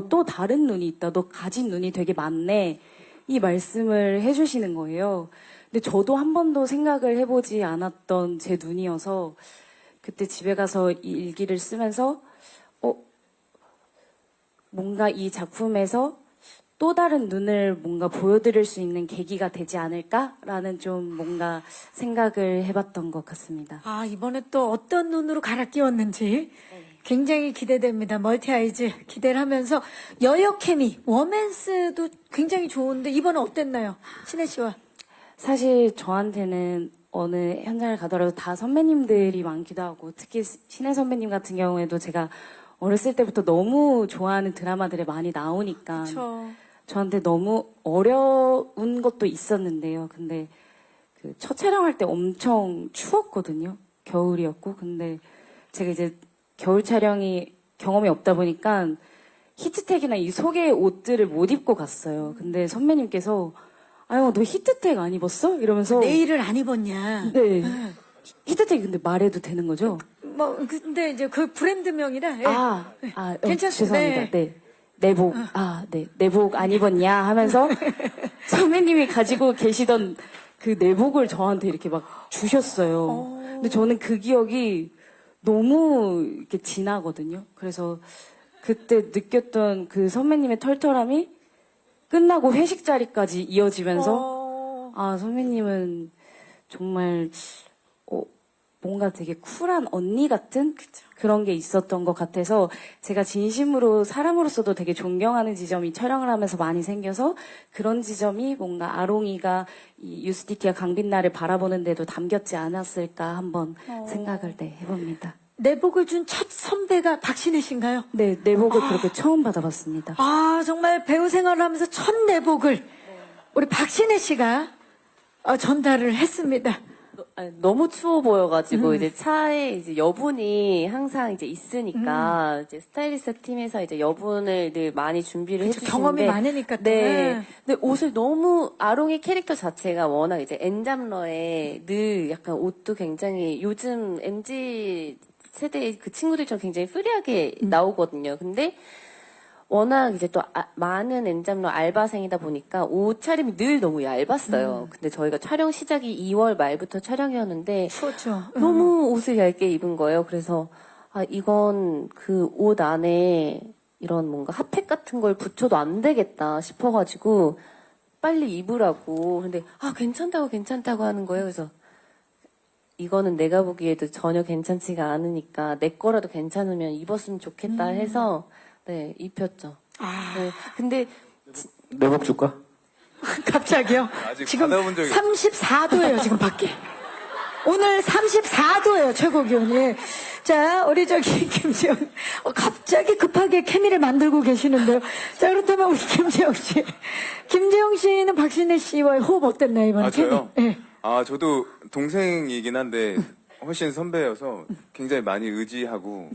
또 다른 눈이 있다. 너 가진 눈이 되게 많네. 이 말씀을 해주시는 거예요. 근데 저도 한 번도 생각을 해보지 않았던 제 눈이어서 그때 집에 가서 이 일기를 쓰면서 뭔가 이 작품에서 또 다른 눈을 뭔가 보여드릴 수 있는 계기가 되지 않을까라는 좀 뭔가 생각을 해봤던 것 같습니다. 아, 이번에 또 어떤 눈으로 갈아 끼웠는지 굉장히 기대됩니다. 멀티아이즈 기대를 하면서 여여 케미, 워맨스도 굉장히 좋은데 이번에 어땠나요? 신혜 씨와. 사실 저한테는 어느 현장을 가더라도 다 선배님들이 많기도 하고 특히 신혜 선배님 같은 경우에도 제가 어렸을 때부터 너무 좋아하는 드라마들이 많이 나오니까 그렇죠. 저한테 너무 어려운 것도 있었는데요. 근데 그 첫 촬영할 때 엄청 추웠거든요. 겨울이었고. 근데 제가 이제 겨울 촬영이 경험이 없다 보니까 히트텍이나 이 속의 옷들을 못 입고 갔어요. 근데 선배님께서 아유, 너 히트텍 안 입었어? 이러면서 내일을 안 입었냐? 네. 히트텍 근데 말해도 되는 거죠? 뭐 근데 이제 그 브랜드명이라 예. 괜찮습니다. 죄송합니다. 네. 내복, 네. 내복 안 입었냐 하면서 선배님이 가지고 계시던 그 내복을 저한테 이렇게 막 주셨어요. 근데 저는 그 기억이 너무 이렇게 진하거든요. 그래서 그때 느꼈던 그 선배님의 털털함이 끝나고 회식 자리까지 이어지면서 선배님은 정말 뭔가 되게 쿨한 언니 같은 그런 게 있었던 것 같아서 제가 진심으로 사람으로서도 되게 존경하는 지점이 촬영을 하면서 많이 생겨서 그런 지점이 뭔가 아롱이가 이 유스티티아 강빛날을 바라보는 데도 담겼지 않았을까 한번 생각을 해봅니다. 내복을 준 첫 선배가 박신혜 씨인가요? 네, 내복을 그렇게 처음 받아봤습니다. 정말 배우 생활을 하면서 첫 내복을 우리 박신혜 씨가 전달을 했습니다. 너무 추워 보여가지고 이제 차에 이제 여분이 항상 이제 있으니까 이제 스타일리스트 팀에서 이제 여분을 늘 많이 준비를 해주시는데 경험이 많으니까 또. 네. 근데 옷을 너무 아롱이 캐릭터 자체가 워낙 이제 N잡러에 늘 약간 옷도 굉장히 요즘 MZ 세대의 그 친구들처럼 굉장히 프리하게 나오거든요. 근데 워낙 이제 또 많은 N잡러 알바생이다 보니까 옷차림이 늘 너무 얇았어요. 근데 저희가 촬영 시작이 2월 말부터 촬영이었는데 추웠죠. 너무 옷을 얇게 입은 거예요. 그래서 이건 그 옷 안에 이런 뭔가 핫팩 같은 걸 붙여도 안 되겠다 싶어가지고 빨리 입으라고. 근데 괜찮다고 하는 거예요. 그래서 이거는 내가 보기에도 전혀 괜찮지가 않으니까 내 거라도 괜찮으면 입었으면 좋겠다 해서 네, 입혔죠. 네, 근데 내복 줄까? 갑자기요? 아직 지금 받아본 적이 34도예요, 지금 밖에. 오늘 34도예요, 최고 기온이. 자, 우리 김지영. 갑자기 급하게 케미를 만들고 계시는데요. 자, 그렇다면 우리 김지영 씨. 김지영 씨는 박신혜 씨와의 호흡 어땠나요, 이번에? 저요? 네. 저도 동생이긴 한데 훨씬 선배여서 굉장히 많이 의지하고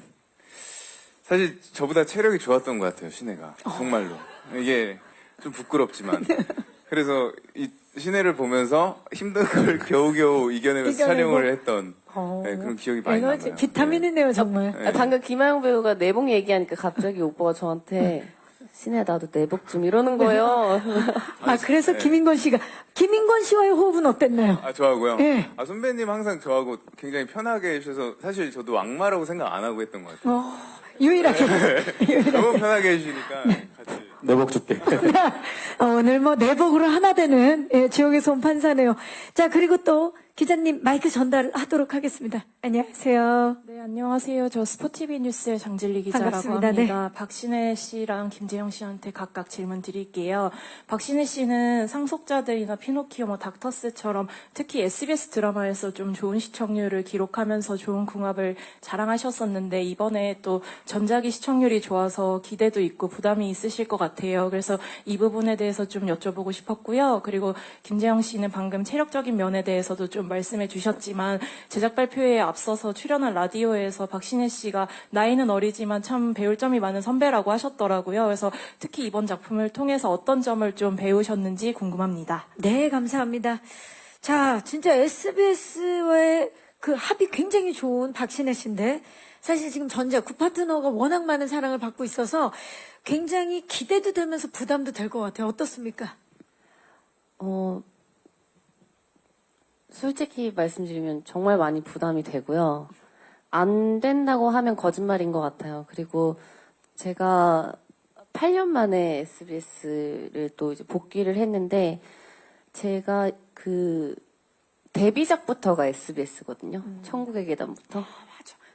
사실 저보다 체력이 좋았던 것 같아요, 신혜가. 정말로. 이게 좀 부끄럽지만. 그래서 이 신혜를 보면서 힘든 걸 겨우겨우 이겨내면서 촬영을 했던 그런 기억이 많이 에너지, 남아요. 비타민이네요, 정말. 방금 김하영 배우가 내복 얘기하니까 갑자기 오빠가 저한테 신혜야 나도 내복 좀 이러는 거예요. 그래서 김인권 씨와의 호흡은 어땠나요? 저하고요? 예. 선배님 항상 저하고 굉장히 편하게 해주셔서 사실 저도 악마라고 생각 안 하고 했던 것 같아요. 유일하게. 너무 편하게 해주시니까 같이. 내복 줄게. 오늘 뭐 내복으로 하나 되는 지옥의 손 판사네요. 자, 그리고 또 기자님 마이크 전달하도록 하겠습니다. 안녕하세요. 네, 안녕하세요. 저 스포티비 뉴스의 장진리 기자라고 반갑습니다. 합니다. 박신혜 씨랑 김재영 씨한테 각각 질문 드릴게요. 박신혜 씨는 상속자들이나 피노키오, 닥터스처럼 특히 SBS 드라마에서 좀 좋은 시청률을 기록하면서 좋은 궁합을 자랑하셨었는데 이번에 또 전작이 시청률이 좋아서 기대도 있고 부담이 있으실 것 같아요. 그래서 이 부분에 대해서 좀 여쭤보고 싶었고요. 그리고 김재영 씨는 방금 체력적인 면에 대해서도 좀 말씀해 주셨지만 제작 발표에 앞서서 출연한 라디오에서 박신혜 씨가 나이는 어리지만 참 배울 점이 많은 선배라고 하셨더라고요. 그래서 특히 이번 작품을 통해서 어떤 점을 좀 배우셨는지 궁금합니다. 네, 감사합니다. 자, 진짜 SBS와의 그 합이 굉장히 좋은 박신혜 씨인데 사실 지금 전작 구파트너가 워낙 많은 사랑을 받고 있어서 굉장히 기대도 되면서 부담도 될 것 같아요. 어떻습니까? 솔직히 말씀드리면 정말 많이 부담이 되고요. 안 된다고 하면 거짓말인 것 같아요. 그리고 제가 8년 만에 SBS를 또 이제 복귀를 했는데 제가 그 데뷔작부터가 SBS거든요. 천국의 계단부터.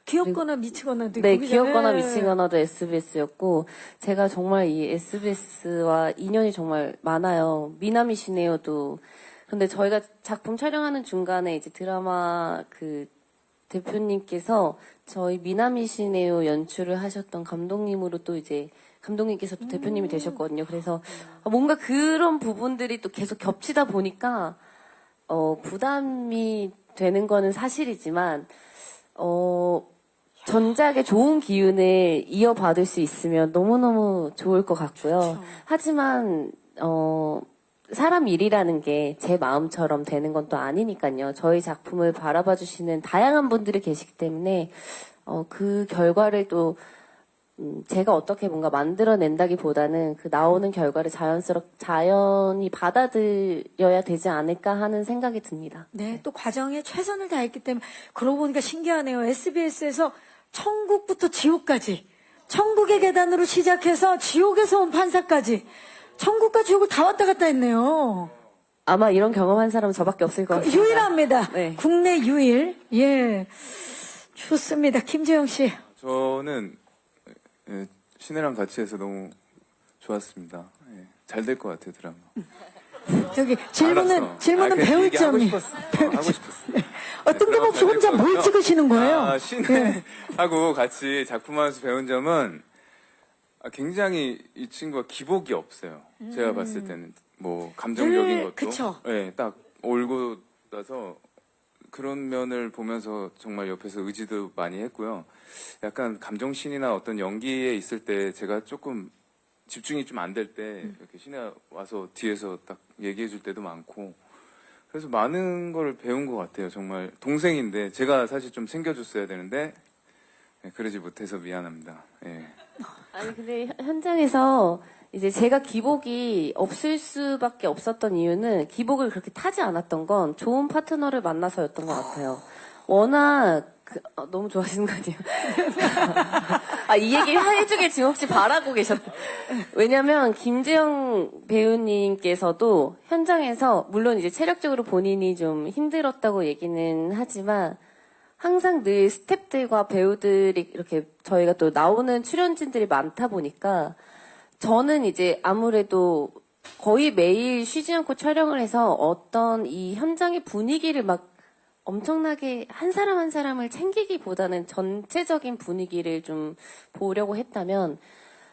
귀엽거나 미치거나도 네, 거기서- 귀엽거나 네. 미치거나도 SBS였고 제가 정말 이 SBS와 인연이 정말 많아요. 미남이시네요도. 근데 저희가 작품 촬영하는 중간에 이제 드라마 그 대표님께서 저희 미남이시네요 연출을 하셨던 감독님으로 또 이제 감독님께서 또 대표님이 되셨거든요. 그래서 뭔가 그런 부분들이 또 계속 겹치다 보니까 부담이 되는 거는 사실이지만, 전작의 좋은 기운을 이어받을 수 있으면 너무너무 좋을 것 같고요. 하지만, 사람 일이라는 게 제 마음처럼 되는 건 또 아니니까요. 저희 작품을 바라봐 주시는 다양한 분들이 계시기 때문에, 그 결과를 또, 제가 어떻게 뭔가 만들어낸다기보다는 그 나오는 결과를 자연히 받아들여야 되지 않을까 하는 생각이 듭니다. 네, 또 과정에 최선을 다했기 때문에 그러고 보니까 신기하네요. SBS에서 천국부터 지옥까지, 천국의 계단으로 시작해서 지옥에서 온 판사까지 천국과 지옥을 다 왔다 갔다 했네요. 아마 이런 경험한 사람은 저밖에 없을 것 같습니다. 유일합니다. 네. 국내 유일. 예, 좋습니다. 김재영 씨. 저는 신혜랑 같이 해서 너무 좋았습니다. 예, 잘 될 것 같아요, 드라마. 저기 질문은 알았어. 배울 얘기하고 점이. 싶었어. 하고 싶었어. 뜬금없이 혼자 뭘 찍으시는 거예요? 신혜하고 같이 작품하면서 배운 점은 굉장히 이 친구가 기복이 없어요. 제가 봤을 때는 뭐 감정적인 것도 그쵸. 예, 딱 올고 나서 그런 면을 보면서 정말 옆에서 의지도 많이 했고요. 약간 감정신이나 어떤 연기에 있을 때 제가 조금 집중이 좀 안 될 때 이렇게 신혜 와서 뒤에서 딱 얘기해 줄 때도 많고 그래서 많은 걸 배운 것 같아요. 정말 동생인데 제가 사실 좀 챙겨줬어야 되는데 그러지 못해서 미안합니다. 예. 아니 근데 현장에서 이제 제가 기복이 없을 수밖에 없었던 이유는 기복을 그렇게 타지 않았던 건 좋은 파트너를 만나서였던 것 같아요. 워낙 너무 좋아하시는 거 아니에요? 이 얘기 해주길 지금 혹시 바라고 계셨다. 왜냐면 김재영 배우님께서도 현장에서 물론 이제 체력적으로 본인이 좀 힘들었다고 얘기는 하지만 항상 늘 스태프들과 배우들이 이렇게 저희가 또 나오는 출연진들이 많다 보니까 저는 이제 아무래도 거의 매일 쉬지 않고 촬영을 해서 어떤 이 현장의 분위기를 막 엄청나게 한 사람 한 사람을 챙기기보다는 전체적인 분위기를 좀 보려고 했다면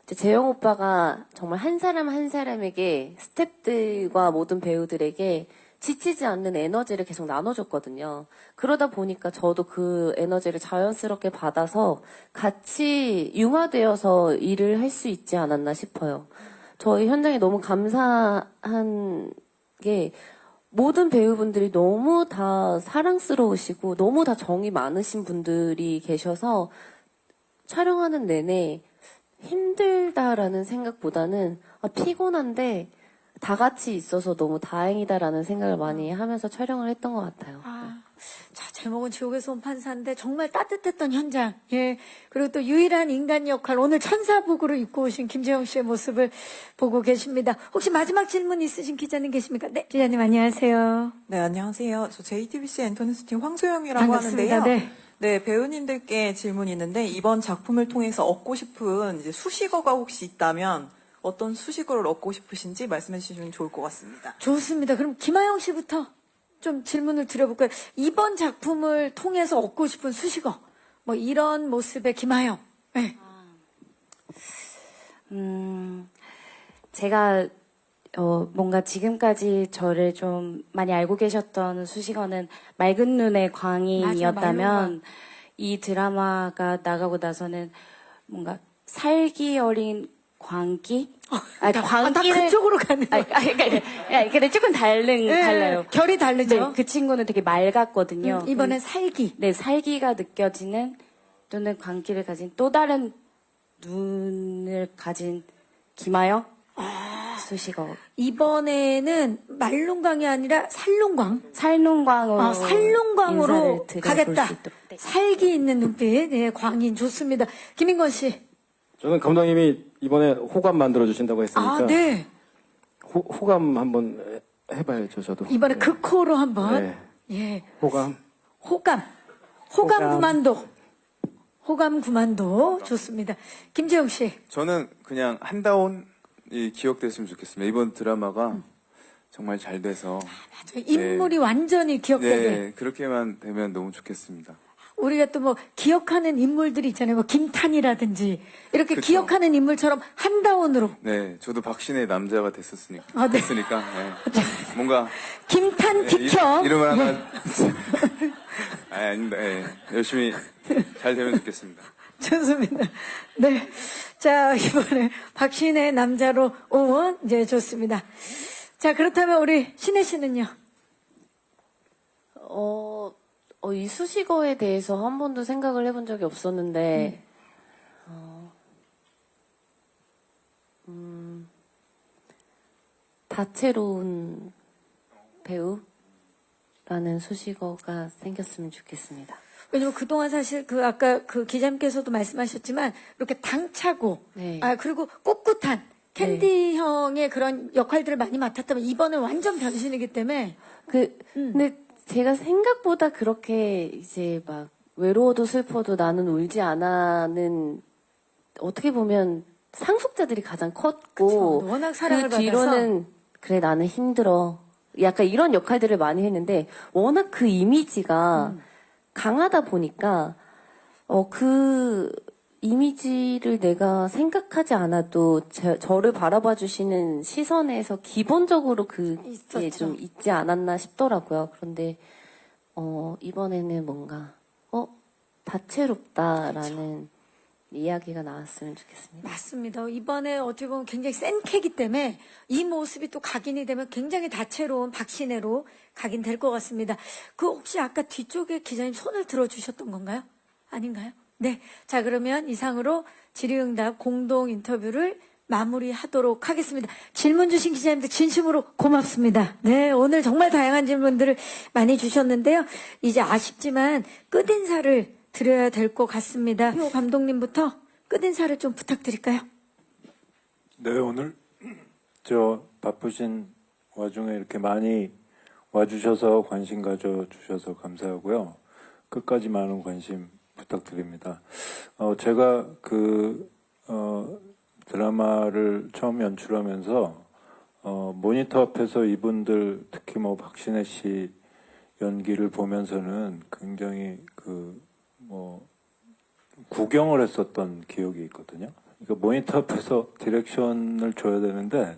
이제 재영 오빠가 정말 한 사람 한 사람에게 스태프들과 모든 배우들에게 지치지 않는 에너지를 계속 나눠줬거든요. 그러다 보니까 저도 그 에너지를 자연스럽게 받아서 같이 융화되어서 일을 할 수 있지 않았나 싶어요. 저희 현장에 너무 감사한 게 모든 배우분들이 너무 다 사랑스러우시고 너무 다 정이 많으신 분들이 계셔서 촬영하는 내내 힘들다라는 생각보다는 피곤한데 다 같이 있어서 너무 다행이다라는 생각을 많이 하면서 촬영을 했던 것 같아요. 자, 제목은 지옥에서 온 판사인데 정말 따뜻했던 현장. 예. 그리고 또 유일한 인간 역할, 오늘 천사복으로 입고 오신 김재영 씨의 모습을 보고 계십니다. 혹시 마지막 질문 있으신 기자님 계십니까? 네, 기자님 안녕하세요. 네, 안녕하세요. 저 JTBC 엔터뉴스팀 황소영이라고 반갑습니다. 하는데요. 네. 네, 배우님들께 질문이 있는데 이번 작품을 통해서 얻고 싶은 이제 수식어가 혹시 있다면 어떤 수식어를 얻고 싶으신지 말씀해 주시면 좋을 것 같습니다. 좋습니다. 그럼 김하영 씨부터 좀 질문을 드려볼까요? 이번 작품을 통해서 얻고 싶은 수식어. 뭐 이런 모습의 김하영. 네. 제가 뭔가 지금까지 저를 좀 많이 알고 계셨던 수식어는 맑은 눈의 광인이었다면 이 드라마가 나가고 나서는 뭔가 살기 어린 광기? 광기는 그쪽으로 가는 거. 근데 조금 달라요. 결이 다르죠. 네, 그 친구는 되게 맑았거든요. 이번엔 살기. 네, 살기가 느껴지는 또는 광기를 가진 또 다른 눈을 가진 김하영 수식어. 이번에는 말룬광이 아니라 살룬광. 살룬광으로. 살룬광으로 인사를 가겠다. 수 있도록. 네. 살기 있는 눈빛. 네, 광인 좋습니다. 김인권 씨. 저는 감독님이 이번에 호감 만들어 주신다고 했으니까 네. 호감 한번 해봐야죠, 저도. 이번에 극호로 한번. 네. 예. 호감. 호감 구만도. 호감 구만도. 좋습니다. 김재영 씨. 저는 그냥 한다온이 기억됐으면 좋겠습니다. 이번 드라마가 정말 잘 돼서 인물이 완전히 기억되게. 네, 그렇게만 되면 너무 좋겠습니다. 우리가 또 뭐 기억하는 인물들이 있잖아요. 뭐 김탄이라든지 이렇게 그쵸. 기억하는 인물처럼 한다운으로 네, 저도 박신의 남자가 됐었으니까. 아, 네. 네. 뭔가 김탄 비켜. 이름을 하나. 아닙니다. 예, 열심히 잘 되면 좋겠습니다. 좋습니다. 네. 자, 이번에 박신의 남자로 온, 이제 좋습니다. 자, 그렇다면 우리 신혜 씨는요? 이 수식어에 대해서 한 번도 생각을 해본 적이 없었는데, 다채로운 배우라는 수식어가 생겼으면 좋겠습니다. 왜냐면 그동안 사실 아까 기자님께서도 말씀하셨지만 이렇게 당차고 네. 그리고 꿋꿋한 캔디 형의 그런 역할들을 많이 맡았다면 이번엔 완전 변신이기 때문에 근데 제가 생각보다 그렇게 이제 막 외로워도 슬퍼도 나는 울지 않아는 어떻게 보면 상속자들이 가장 컸고 그쵸. 워낙 사랑을 그 뒤로는 그래 나는 힘들어 약간 이런 역할들을 많이 했는데 워낙 그 이미지가 강하다 보니까 그 이미지를 내가 생각하지 않아도 저를 바라봐 주시는 시선에서 기본적으로 그게 있었죠. 좀 있지 않았나 싶더라고요. 그런데 이번에는 뭔가 다채롭다라는 이야기가 나왔으면 좋겠습니다. 맞습니다. 이번에 어떻게 보면 굉장히 센 캐기 때문에 이 모습이 또 각인이 되면 굉장히 다채로운 박신혜로 각인될 것 같습니다. 혹시 아까 뒤쪽에 기자님 손을 들어주셨던 건가요? 아닌가요? 네. 자, 그러면 이상으로 질의응답 공동 인터뷰를 마무리하도록 하겠습니다. 질문 주신 기자님들 진심으로 고맙습니다. 네, 오늘 정말 다양한 질문들을 많이 주셨는데요. 이제 아쉽지만 끝인사를 드려야 될 것 같습니다. 표 감독님부터 끝인사를 좀 부탁드릴까요? 네, 오늘 저 바쁘신 와중에 이렇게 많이 와주셔서 관심 가져주셔서 감사하고요. 끝까지 많은 관심 부탁드립니다. 제가 드라마를 처음 연출하면서 모니터 앞에서 이분들 특히 뭐 박신혜 씨 연기를 보면서는 굉장히 구경을 했었던 기억이 있거든요. 그러니까 모니터 앞에서 디렉션을 줘야 되는데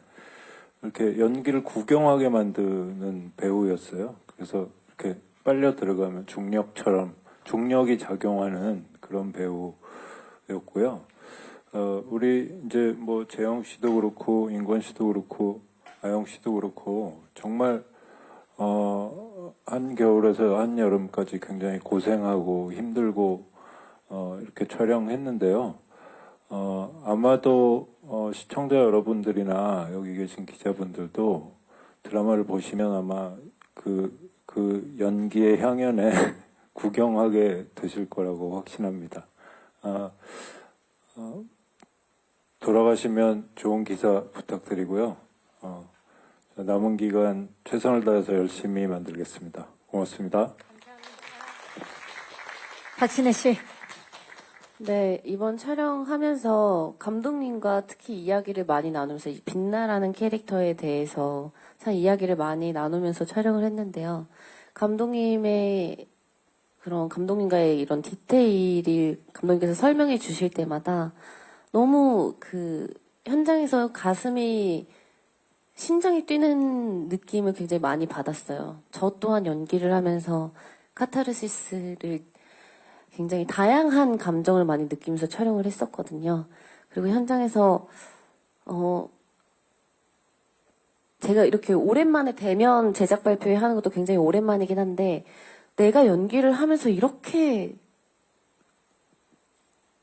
이렇게 연기를 구경하게 만드는 배우였어요. 그래서 이렇게 빨려 들어가면 중력이 작용하는 그런 배우였고요. 우리 이제 뭐 재영 씨도 그렇고 인권 씨도 그렇고 아영 씨도 그렇고 정말 한겨울에서 한여름까지 굉장히 고생하고 힘들고 이렇게 촬영했는데요. 아마도 시청자 여러분들이나 여기 계신 기자분들도 드라마를 보시면 아마 그 연기의 향연에 구경하게 되실 거라고 확신합니다. 돌아가시면 좋은 기사 부탁드리고요. 남은 기간 최선을 다해서 열심히 만들겠습니다. 고맙습니다. 박신혜 씨. 네, 이번 촬영하면서 감독님과 특히 이야기를 많이 나누면서 이 빛나라는 캐릭터에 대해서 참 이야기를 많이 나누면서 촬영을 했는데요. 감독님과의 이런 디테일을 감독님께서 설명해 주실 때마다 너무 현장에서 심장이 뛰는 느낌을 굉장히 많이 받았어요. 저 또한 연기를 하면서 카타르시스를 굉장히 다양한 감정을 많이 느끼면서 촬영을 했었거든요. 그리고 현장에서 제가 이렇게 오랜만에 대면 제작 발표회 하는 것도 굉장히 오랜만이긴 한데 내가 연기를 하면서 이렇게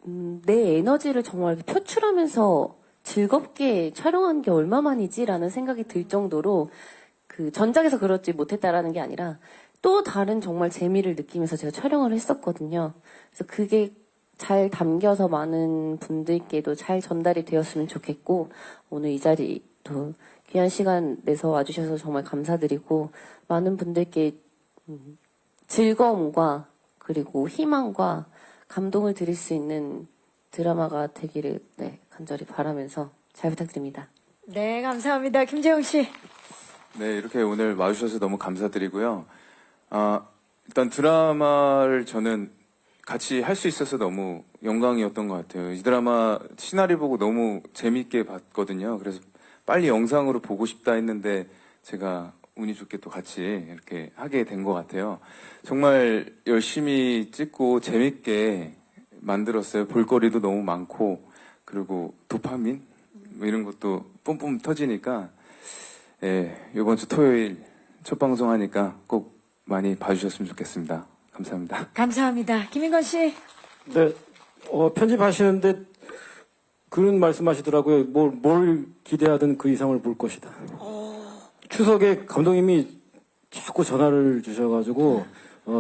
내 에너지를 정말 이렇게 표출하면서 즐겁게 촬영한 게 얼마만이지라는 생각이 들 정도로 전작에서 그렇지 못했다라는 게 아니라 또 다른 정말 재미를 느끼면서 제가 촬영을 했었거든요. 그래서 그게 잘 담겨서 많은 분들께도 잘 전달이 되었으면 좋겠고 오늘 이 자리도 귀한 시간 내서 와주셔서 정말 감사드리고 많은 분들께 즐거움과 그리고 희망과 감동을 드릴 수 있는 드라마가 되기를 간절히 바라면서 잘 부탁드립니다. 네, 감사합니다. 김재영 씨. 네, 이렇게 오늘 와주셔서 너무 감사드리고요. 일단 드라마를 저는 같이 할 수 있어서 너무 영광이었던 것 같아요. 이 드라마 시나리오 보고 너무 재밌게 봤거든요. 그래서 빨리 영상으로 보고 싶다 했는데 제가 운이 좋게 또 같이 이렇게 하게 된 것 같아요. 정말 열심히 찍고 재밌게 만들었어요. 볼거리도 너무 많고 그리고 도파민 뭐 이런 것도 뿜뿜 터지니까 이번 주 토요일 첫 방송 하니까 꼭 많이 봐주셨으면 좋겠습니다. 감사합니다. 감사합니다. 김인건 씨. 네, 편집하시는데 그런 말씀하시더라고요. 뭘 기대하든 그 이상을 볼 것이다. 추석에 감독님이 자꾸 전화를 주셔가지고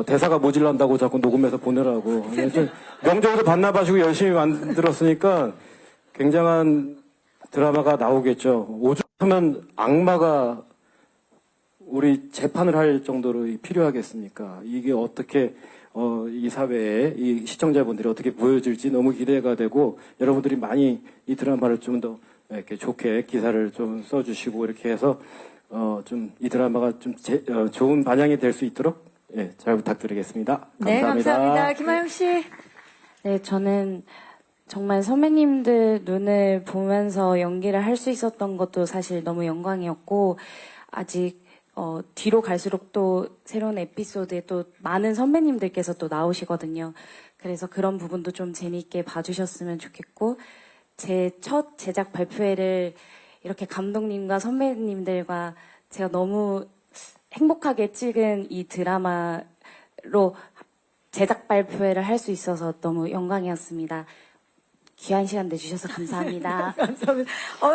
대사가 모질란다고 자꾸 녹음해서 보내라고. 명정도 반납하시고 열심히 만들었으니까 굉장한 드라마가 나오겠죠. 오죽하면 악마가 우리 재판을 할 정도로 필요하겠습니까? 이게 어떻게 이 사회에 이 시청자분들이 어떻게 보여질지 너무 기대가 되고 여러분들이 많이 이 드라마를 좀 더 이렇게 좋게 기사를 좀 써주시고 이렇게 해서 좀 이 드라마가 좀 좋은 반영이 될 수 있도록 잘 부탁드리겠습니다. 감사합니다. 네, 감사합니다. 김하영 씨. 네, 저는 정말 선배님들 눈을 보면서 연기를 할 수 있었던 것도 사실 너무 영광이었고, 아직 뒤로 갈수록 또 새로운 에피소드에 또 많은 선배님들께서 또 나오시거든요. 그래서 그런 부분도 좀 재미있게 봐주셨으면 좋겠고, 제 첫 제작 발표회를 이렇게 감독님과 선배님들과 제가 너무 행복하게 찍은 이 드라마로 제작 발표회를 할 수 있어서 너무 영광이었습니다. 귀한 시간 내주셔서 감사합니다. 감사합니다.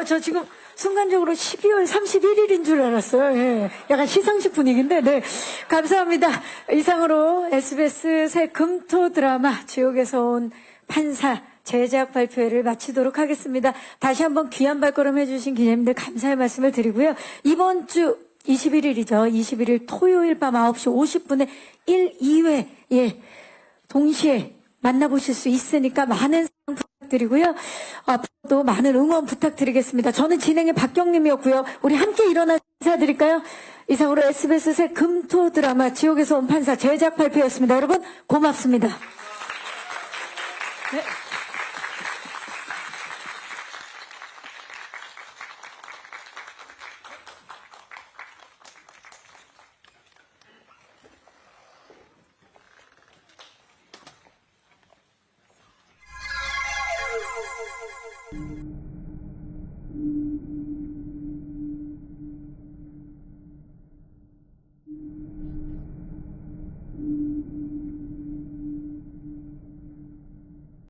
저 지금 순간적으로 12월 31일인 줄 알았어요. 예. 약간 시상식 분위기인데, 네. 감사합니다. 이상으로 SBS 새 금토 드라마 지옥에서 온 판사 제작 발표회를 마치도록 하겠습니다. 다시 한번 귀한 발걸음 해주신 기자님들 감사의 말씀을 드리고요. 이번 주 21일이죠. 21일 토요일 밤 9시 50분에 1, 2회, 동시에 만나보실 수 있으니까 많은 사랑 부탁드리고요. 앞으로도 많은 응원 부탁드리겠습니다. 저는 진행의 박경림이었고요. 우리 함께 일어나 인사드릴까요? 이상으로 SBS 새 금토 드라마 지옥에서 온 판사 제작 발표였습니다. 여러분 고맙습니다. 네.